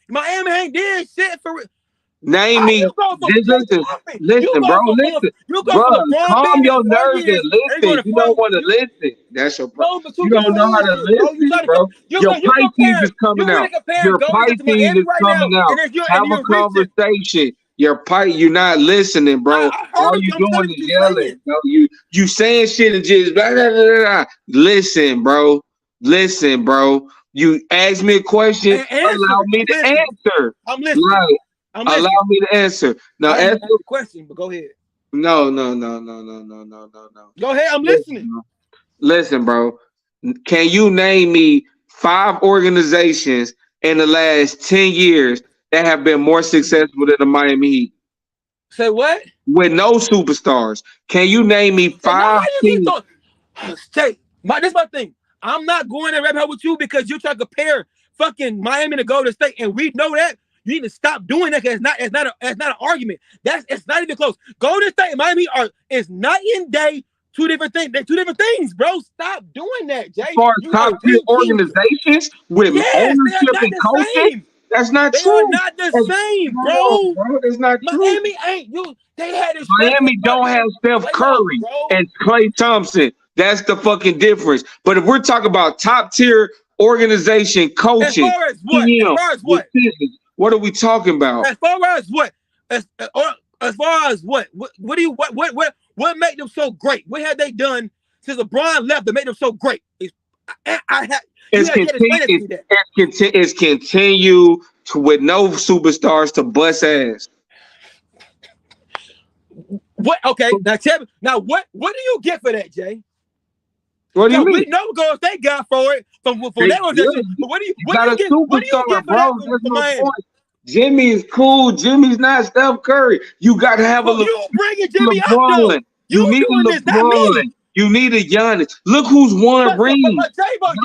Miami ain't did shit for. Name me. Listen, bro. Listen, You go bro. from LeBron Calm being your in 4 nerves years, and and you listen. go to You four. don't want to listen. That's your problem. No, but You you just don't know how saying to shit, bro. You listen, trying to bro. Your you Pisces is you coming really out. comparing Your Golden State to Pisces Miami is right now, coming out. and Have you're a reaching. conversation. You're not listening, bro. I All heard you you. I'm telling doing you is what you're yelling. saying. No, you saying shit and just blah, blah, blah, blah. Listen, bro. Listen, bro. You ask me a question. Allow me to answer. I'm listening. Like, I'm listening. allow me to answer. Now, I answer the question, but go ahead. No. Go ahead. I'm listening. Listen, bro. Can you name me 5 organizations in the last 10 years that have been more successful than the Miami Heat? Say what? With no superstars. Can you name me 5 teams? This is my thing. I'm not going to rap out with you because you're trying to compare fucking Miami to Golden State, and we know that. You need to stop doing that because it's not an argument. It's not even close. Golden State and Miami is night and day. Two different things. They're two different things, bro. Stop doing that, Jay. As far as top tier organizations with ownership and coaching, that's not true. They are not the same, bro. That's not true. Miami ain't you. They had this. Miami don't have Steph Curry and Klay Thompson. That's the fucking difference. But if we're talking about top tier organization coaching, as far as what? What are we talking about? As far as what? As far as what? What made them so great? What have they done since LeBron left that made them so great? It's continue to with no superstars to bust ass. What? Okay, now tell me. Now what do you get for that, Jay? What do you mean? We know Golden State got for it from that organization. But what do you get for that from Miami? Jimmy is cool. Jimmy's not Steph Curry. You got to have you bringing Jimmy LeBron. Up, you need a LeBron. You need a Giannis. Look who's won rings. But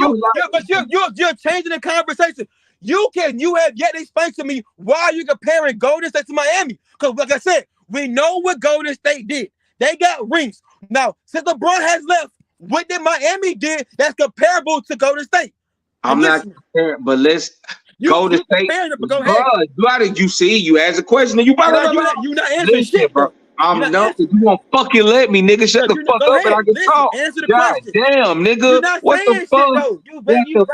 you're changing the conversation. You have yet to explain to me why you're comparing Golden State to Miami. Because like I said, we know what Golden State did. They got rings. Now, since LeBron has left, what did Miami did that's comparable to Golden State? I'm not comparing, but let's Golden State. Go ahead. You asked a question and you brought it up. You're not answering shit, bro. I'm not. You won't fucking let me, nigga. Shut the fuck up and I can talk. Answer the question. Damn, nigga. What the fuck?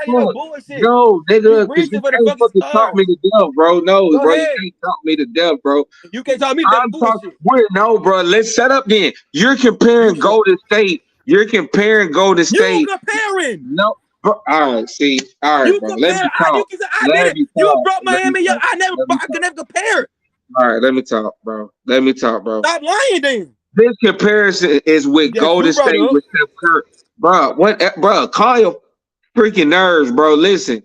You bullshit. No, nigga. Because you can't fucking talk me to death, bro. No, bro. You can't talk me to death, bro. You can't talk me to death. No, bro. Let's set up then. You're comparing Golden State. You comparing. No. Bro, all right, see. All right, bro. Let me talk. You brought Miami up. I could never compare it. All right, let me talk, bro. Stop lying, then. This comparison is with Golden State with Steph Curry, bro. Call your freaking nerves, bro. Listen,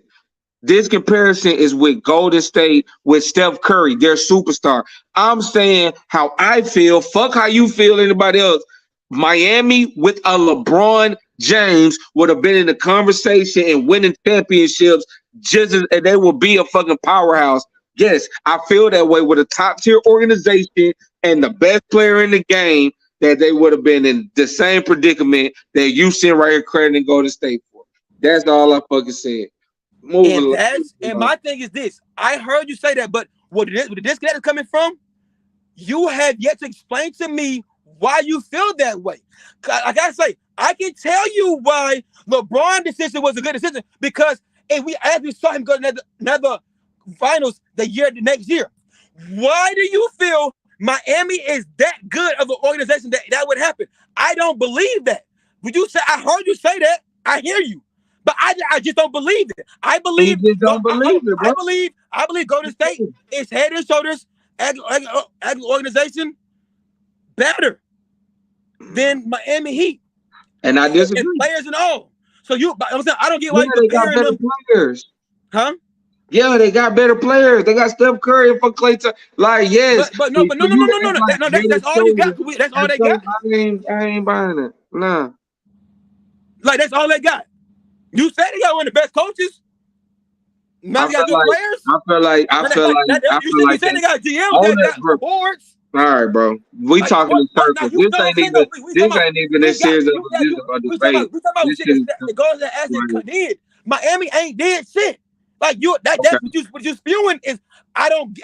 this comparison is with Golden State with Steph Curry. They're superstar. I'm saying how I feel. Fuck how you feel. Anybody else? Miami with a LeBron James would have been in the conversation and winning championships just as, and they will be a fucking powerhouse. Yes, I feel that way with a top tier organization and the best player in the game that they would have been in the same predicament that you sitting right here crediting Golden State for. That's all I fucking said. Moving And my thing is this. I heard you say that, but where the disconnect is coming from, you have yet to explain to me why you feel that way. I gotta say, I can tell you why LeBron's decision was a good decision because if we actually saw him go to another finals the next year. Why do you feel Miami is that good of an organization that would happen? I don't believe that. Would you say? I heard you say that. I hear you, but I just don't believe it. I believe. You just don't believe it, bro. I believe Golden State is head and shoulders as an organization better than Miami Heat. And I disagree. And players and all. So I'm saying I don't get why you comparing them. Players. Huh? Yeah, they got better players. They got Steph Curry and for Klay Thompson. Like, yes. But no. That's all you got. That's all they got. I ain't buying it. Nah. Like, that's all they got. You said they got one of the best coaches. Now they got good players. I feel like you said they got GM, they got boards. All right, bro. We talking in circles. This ain't even this series of a debate. We talking about shit that goes to asset did. Miami ain't did shit. Like that's what you spewing is I don't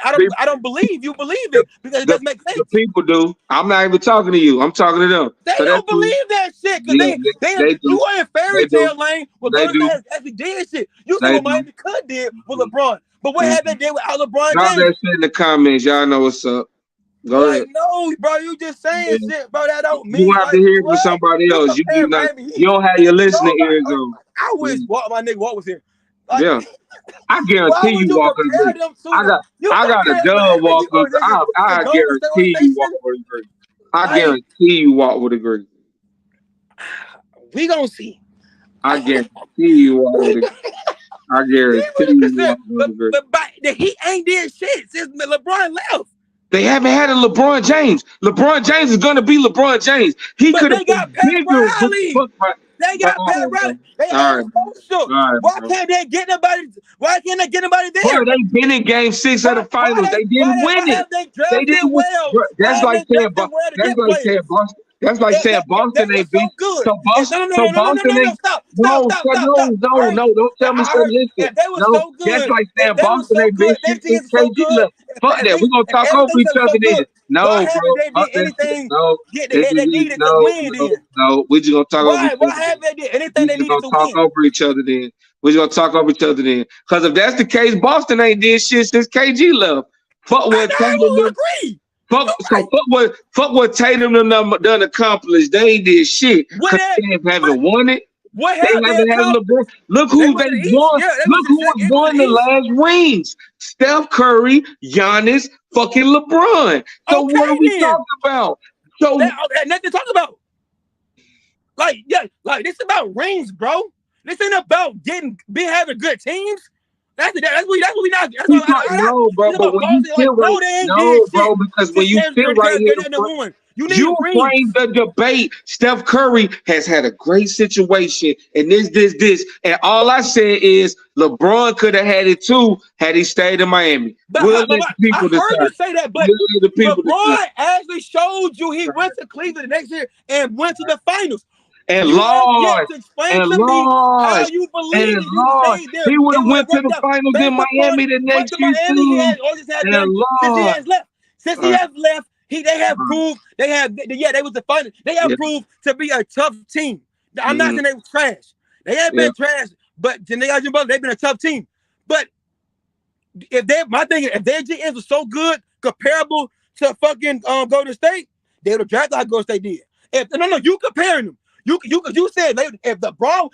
believe you believe it because it doesn't make sense. The people do. I'm not even talking to you. I'm talking to them. They don't believe that shit because they you were in fairy tale lane with those actually did shit. You said what Miami could did with LeBron, but what have they did without LeBron? Drop that shit in the comments. Y'all know what's up. Go ahead. No, bro, you just saying shit, bro. That don't mean you have to hear it from somebody else. You don't have your listening ears on. I wish my nigga Walt was here. Yeah. I guarantee you Walk would agree. I got a dub Walk would agree. I guarantee you Walk would agree. I guarantee you Walk would agree. We gonna see. I guarantee you Walk would agree. I guarantee you Walk would agree. But he ain't did shit since LeBron left. They haven't had a LeBron James. LeBron James is gonna be LeBron James. He could have got Pat Riley. They got Pat Riley. They got Why can't they get nobody? Why can't they get nobody there? Bro, they been in Game 6 of the finals. They didn't win it. They didn't win. That's like saying Boston. That's like saying Boston ain't beat. So Boston ain't. No, don't tell me so. Listen, no, that's like saying Boston ain't beat. Fuck that. We're gonna talk over each other then. No, bro. No, we just gonna talk over each other. Why have they did anything they needed to win? Talk over each other then. We're gonna talk over each other then. Because if that's the case, Boston ain't did shit since KG left. Fuck what Tatum agree. Fuck what Tatum done accomplished. They ain't did shit. They haven't won it. What happened? LeBron. Look who they won. Look who won the last rings. Steph Curry, Giannis, fucking LeBron. So what are we talking about? So nothing to talk about. Like this is about rings, bro. This ain't about having good teams. That's what we not. No, bro. But when you sit bro, because when you sit right here, you frame the debate. Steph Curry has had a great situation, and this, and all I said is LeBron could have had it too had he stayed in Miami. But I heard you say that, but LeBron actually showed you he went to Cleveland the next year and went to the finals. And lost. How you believe he would have went to the finals in Miami the next year too. Since he has left, they have proved they was the finals. They have proved to be a tough team. I'm not saying they were trash. They have been trash, but they've been a tough team. But if their GMs were so good, comparable to fucking Golden State, they would have drafted like Golden State did. You comparing them. You said if LeBron,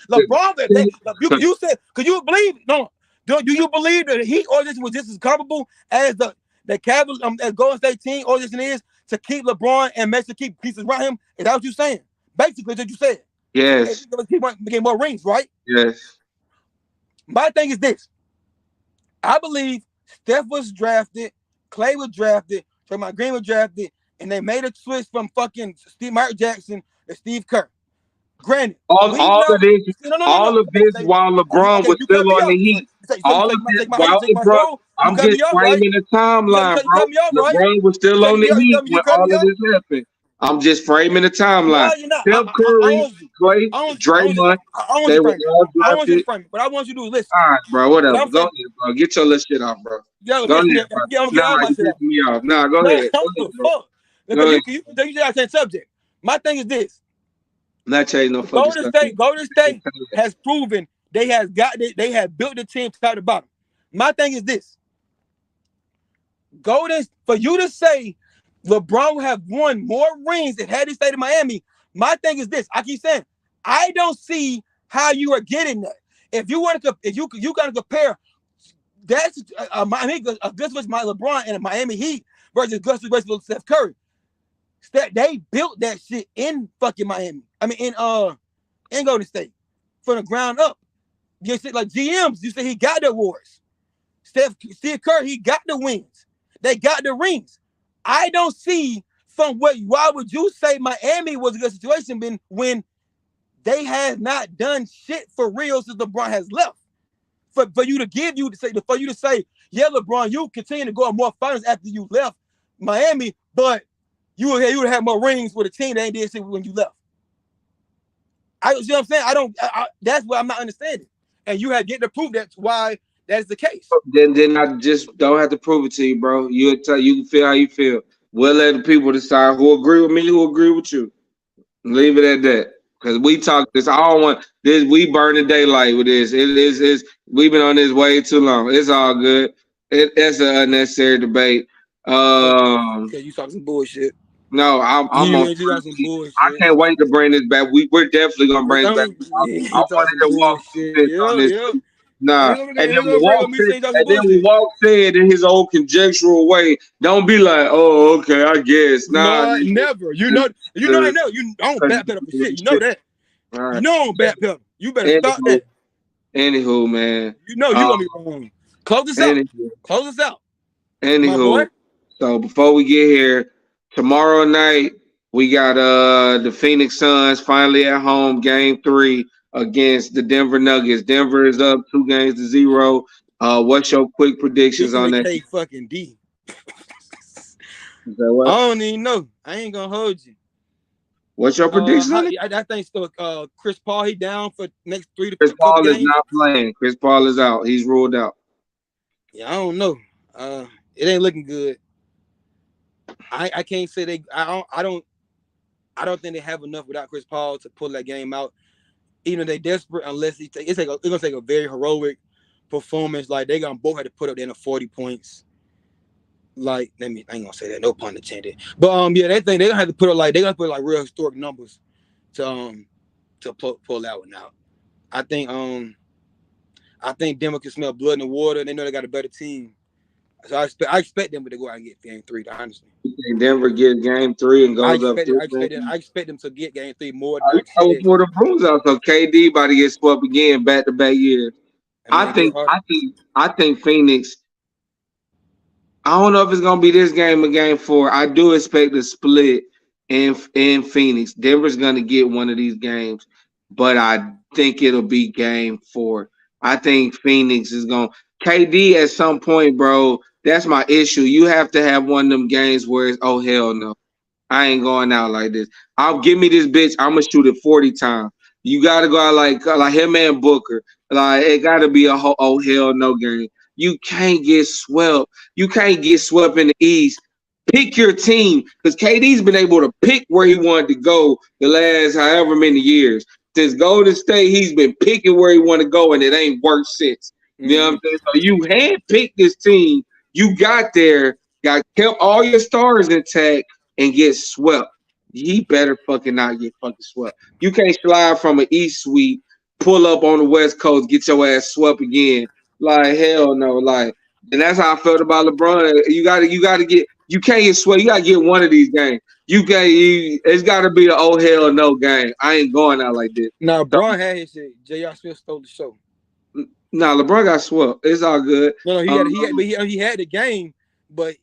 you said, could you believe? No, do you believe that the Heat organization was just as comparable as the Cavaliers, as Golden State team organization is to keep LeBron and make sure keep pieces around him? Is that what you're saying? Basically, that's what you said. Yes. Keep getting more rings, right? Yes. My thing is this: I believe Steph was drafted, Clay was drafted, Green was drafted, and they made a switch from fucking Steve Mark Jackson to Steve Kerr. Granted, all of this, no. all of this while LeBron was You cut still me on the off. Heat. You All of this while take my LeBron. soul. You I'm cut just me off, right? framing the timeline, You bro. cut me off, right? LeBron was still on the Heat You when cut all me of off. this happened. I'm just framing the No, timeline. you're not. Steph I Curry, want you. Clay, Draymond, I want they you to were frame it. all I want you to drafted. frame it. But I want you to do is listen. All right, bro. What Whatever. I'm Go saying, ahead, bro. Get your little shit off, bro. yo, Go yeah, ahead, bro. I'm gonna get Nah, all my you shit off. pissing me off. Nah, go No, ahead. I Go don't ahead, give bro. a fuck. Go Because ahead. you say I change subject. My thing is this. Not changing no fucking Golden stuff. State has proven they have built the team top to bottom. My thing is this. For you to say LeBron will have won more rings than had he stayed in Miami, my thing is this. I keep saying, I don't see how you are getting that. If you want to, if you gotta compare that's Miami Gus versus my LeBron and Miami Heat versus Gus versus Steph Curry. They built that shit in fucking Miami. I mean in Golden State from the ground up. You said like GMs, you say he got the awards. Steve Curry, he got the wins. They got the rings. I don't see why would you say Miami was a good situation when they have not done shit for real since LeBron has left. For you to say, yeah, LeBron, you continue to go on more finals after you left Miami, but you would have more rings with a team that ain't did shit when you left. You know what I'm saying? That's what I'm not understanding. And you have yet to prove that's why that's the case. Then I just don't have to prove it to you, bro. You can feel how you feel. We'll let the people decide who agree with me, who agree with you. Leave it at that. Because we talk this. I don't want this. We burn the daylight with this. It is. We've been on this way too long. It's all good. It's an unnecessary debate. Okay, you talking some bullshit. No, I'm on. I can't wait to bring this back. We're definitely gonna bring this back. I wanted to walk on this. Nah, and then when Walk said in his old conjectural way, don't be like, oh, okay, I guess. Nah, no, never. I know. You don't backpedal for shit. You know that. Right. You know I don't backpedal. You better stop that. Anywho, man. You know you gonna be wrong. Close this out. Close this out. Anywho, so before we get here, tomorrow night we got the Phoenix Suns finally at home, game 3 against the Denver Nuggets. Denver is up 2-0. What's your quick predictions on that? Fucking D. Is that what? I don't even know. I ain't gonna hold you. What's your prediction? I think so. Chris Paul, he down for next 3 to 4 games. Chris Paul games. is not playing. Chris Paul is out. He's ruled out. Yeah, I don't know. It ain't looking good. I can't say they. I don't think they have enough without Chris Paul to pull that game out. Even if they desperate, unless it's gonna take a very heroic performance. Like they gonna both have to put up there 40 points. Like I ain't gonna say that, no pun intended. But yeah, they think they're gonna have to put up real historic numbers to pull that one out. I think Denver can smell blood in the water. They know they got a better team. So I expect them to go out and get game 3, honestly. Denver gets game 3 and goes up. I expect them to get game 3 more than I would pull the Bruins out. So KD about to get swept again back-to-back years. I think Phoenix. I don't know if it's gonna be this game or game 4. I do expect a split in Phoenix. Denver's gonna get one of these games, but I think it'll be game 4. I think Phoenix is gonna KD at some point, bro. That's my issue. You have to have one of them games where it's oh hell no. I ain't going out like this. I'll give me this bitch. I'm gonna shoot it 40 times. You gotta go out like him and Booker. Like it gotta be a oh hell no game. You can't get swept. You can't get swept in the East. Pick your team because KD's been able to pick where he wanted to go the last however many years. Since Golden State, he's been picking where he want to go, and it ain't worked since. You know what I'm saying? So you handpicked this team. You got there, kept all your stars intact, and get swept. He better fucking not get fucking swept. You can't slide from an East suite, pull up on the West Coast, get your ass swept again. Like hell no. Like, and that's how I felt about LeBron. You gotta get. You can't get swept. You gotta get one of these games. It's gotta be an oh hell no game. I ain't going out like this. Now, LeBron had his shit. J.R. Smith stole the show. No, LeBron got swept. It's all good. No, he had the game, but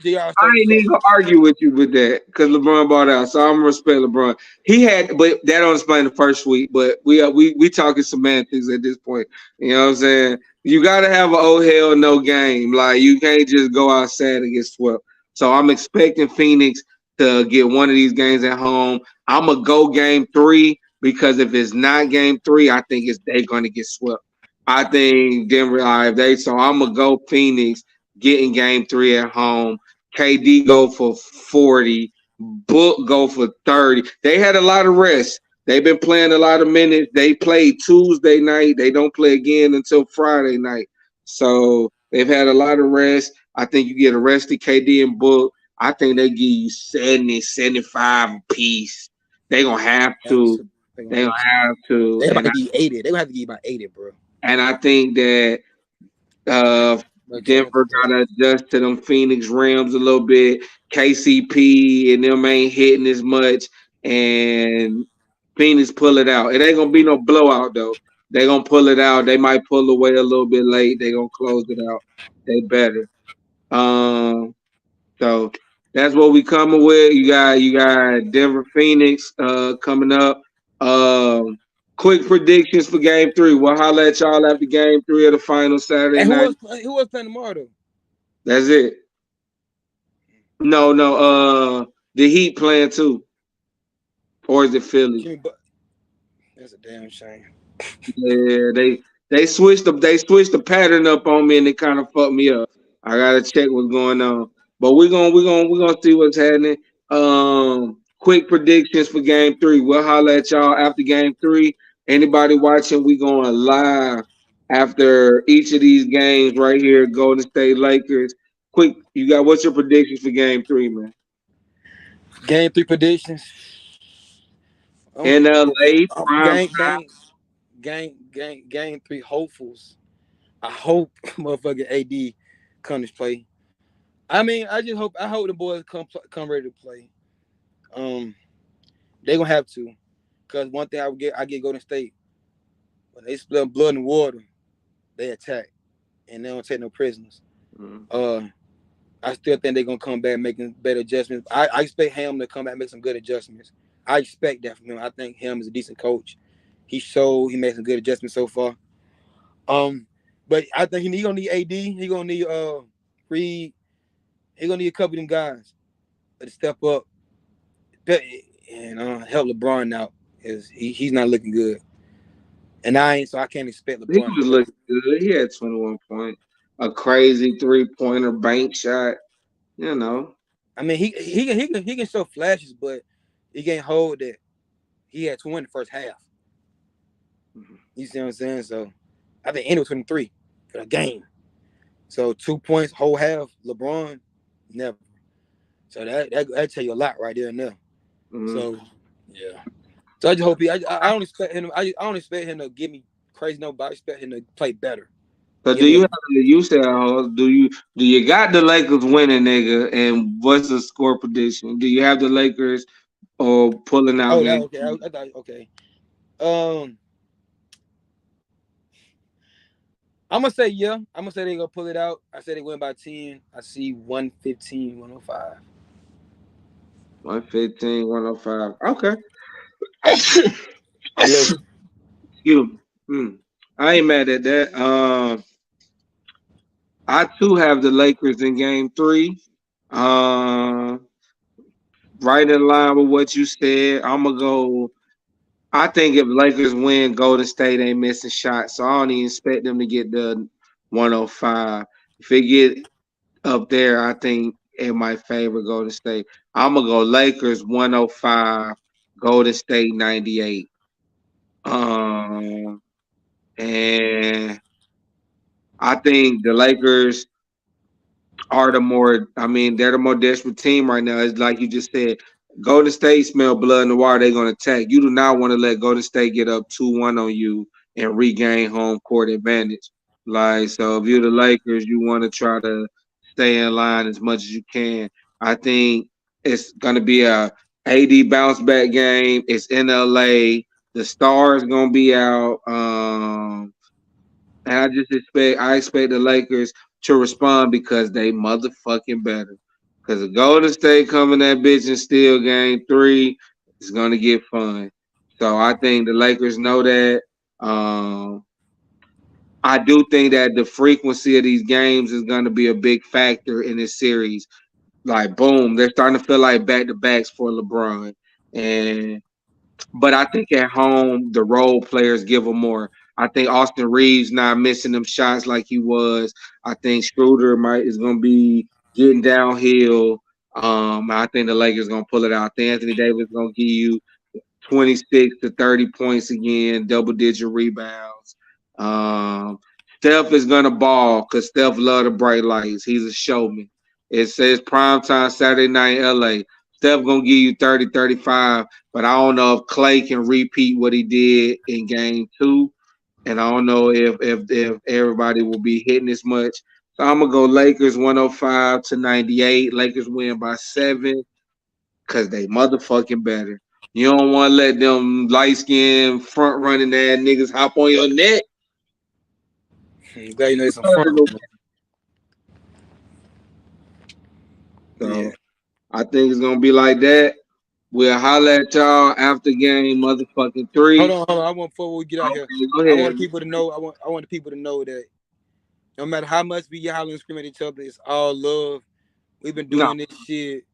JR I stole the ain't show. even gonna argue with you with that because LeBron bought out. So I'm gonna respect LeBron. He had, but that don't explain the first week. But we talking semantics at this point. You know what I'm saying? You gotta have an oh hell no game. Like you can't just go outside and get swept. So I'm expecting Phoenix to get one of these games at home. I'm gonna go game three because if it's not game three, I think it's they're gonna get swept. I think Denver, if they so I'm gonna go Phoenix getting game three at home. KD go for 40, Book go for 30. They had a lot of rest. They've been playing a lot of minutes. They played Tuesday night. They don't play again until Friday night. So they've had a lot of rest. I think you get a rested KD and Book. I think they give you 70, 75 a piece. They gonna have to. They gonna They gonna have to. have to. They about to give you 80. They gonna have to give you about 80, bro. And I think that uh, But Denver Jonathan got Taylor. to adjust to them Phoenix Rams a little bit. KCP and them ain't hitting as much, and Phoenix pull it out. It ain't gonna be no blowout though. They gonna pull it out. They might pull away a little bit late. They gonna close it out. They better. Um, so that's what we coming with. You got Denver Phoenix coming up. Um, quick predictions for game three. We'll holler at y'all after game three of the final Saturday And night. who was playing tomorrow though? That's it. No, no. The Heat playing too, or is it Philly? Jimmy but that's a damn shame. Yeah, they switched the pattern up on me and it kind of fucked me up. I gotta check what's going on. But we're gonna see what's happening. Quick predictions for game three. We'll holler at y'all after game three. Anybody watching, we going live after each of these games right here. Golden State Lakers. Quick, you got what's your predictions for game three, man? Game three predictions. In LA, prime Game three hopefuls. I hope motherfucking AD come to play. I mean, I hope the boys come ready to play. Um, they gonna have to, cause one thing I get Golden State when they split blood and water, they attack and they don't take no prisoners. time. Uh, I still think they're gonna come back making better adjustments. I expect him to come back and make some good adjustments. I expect that from him. I think him is a decent coach. He made some good adjustments so far. But I think he gonna need AD. He gonna need Reed. He gonna need a couple of them guys to step up and help LeBron out. Cause he's not looking good, and I can't expect He LeBron to was play. looking good. He had 21 points. A crazy 3-pointer bank shot. You know. I mean, he can show flashes, but he can't hold that. He had 20 in the first half. You see what I'm saying? So I think ended with 23 for the game. So 2 points, whole half. LeBron, never. So that tell you a lot right there and there. Mm-hmm. So yeah. So I just hope I don't expect him. I don't expect him to give me crazy no, but I expect him to play better. So Give do me you a have you said do you got the Lakers winning, nigga? And what's the score prediction? Do you have the Lakers or pulling out oh that game? okay. I thought okay. Um, I'm gonna say yeah. I'm gonna say they gonna pull it out. I said they win by 10. I see 115, 105. 115, 105. Okay. A little. Excuse me. I ain't mad at that. I too have the Lakers in game three. Uh, right in line with what you said. I'm gonna go. I think if Lakers win, Golden State ain't missing shots, so I don't even expect them to get the 105. If it get up there, I think it might favor Golden State. I'm gonna go Lakers 105, Golden State 98. And I think the Lakers are the more, I mean, they're the more desperate team right now. It's like you just said, Golden State smell blood in the water. They're going to attack. You do not want to let Golden State get up 2-1 on you and regain home court advantage. Like, so if you're the Lakers, you want to try to stay in line as much as you can. I think it's going to be a AD bounce back game. It's in LA. The stars going to be out. And I expect the Lakers to respond because they motherfucking better. Because the Golden State coming that bitch and steal game three, it's gonna get fun. So I think the Lakers know that. Um, I do think that the frequency of these games is gonna be a big factor in this series. Like boom, they're starting to feel like back to backs for LeBron. And but I think at home the role players give them more. I think Austin Reeves not missing them shots like he was. I think Schroeder is gonna be getting downhill. I think the Lakers gonna pull it out. I think Anthony Davis gonna give you 26 to 30 points again, double digit rebounds. Um, Steph is gonna ball because Steph love the bright lights. He's a showman. It says primetime Saturday night in LA. Steph gonna give you 30, 35, but I don't know if Clay can repeat what he did in game two. And I don't know if everybody will be hitting as much. So I'm gonna go Lakers 105 to 98. Lakers win by 7 because they motherfucking better. You don't want to let them light skinned front running ass niggas hop on your neck. I'm glad you know it's some front. So yeah. I think it's gonna be like that. We'll holler at y'all after game motherfucking 3. Hold on. I want before we get out here. I want people to know. I want the people to know that no matter how much we holler and scream at each other, it's all love. We've been doing this shit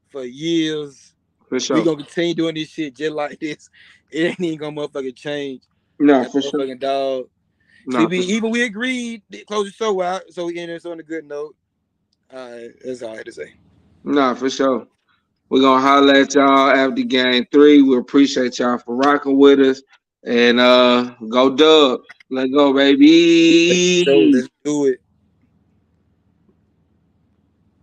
for years. For sure. We gonna continue doing this shit just like this. It ain't even gonna motherfucking change. No, for sure. Dog. No, even we agreed to close the show out, so we ended on a good note. That's all I had to say. No, for sure. We're gonna holler at y'all after game 3. We appreciate y'all for rocking with us. And go Dub. Let's go, baby. Let's do it.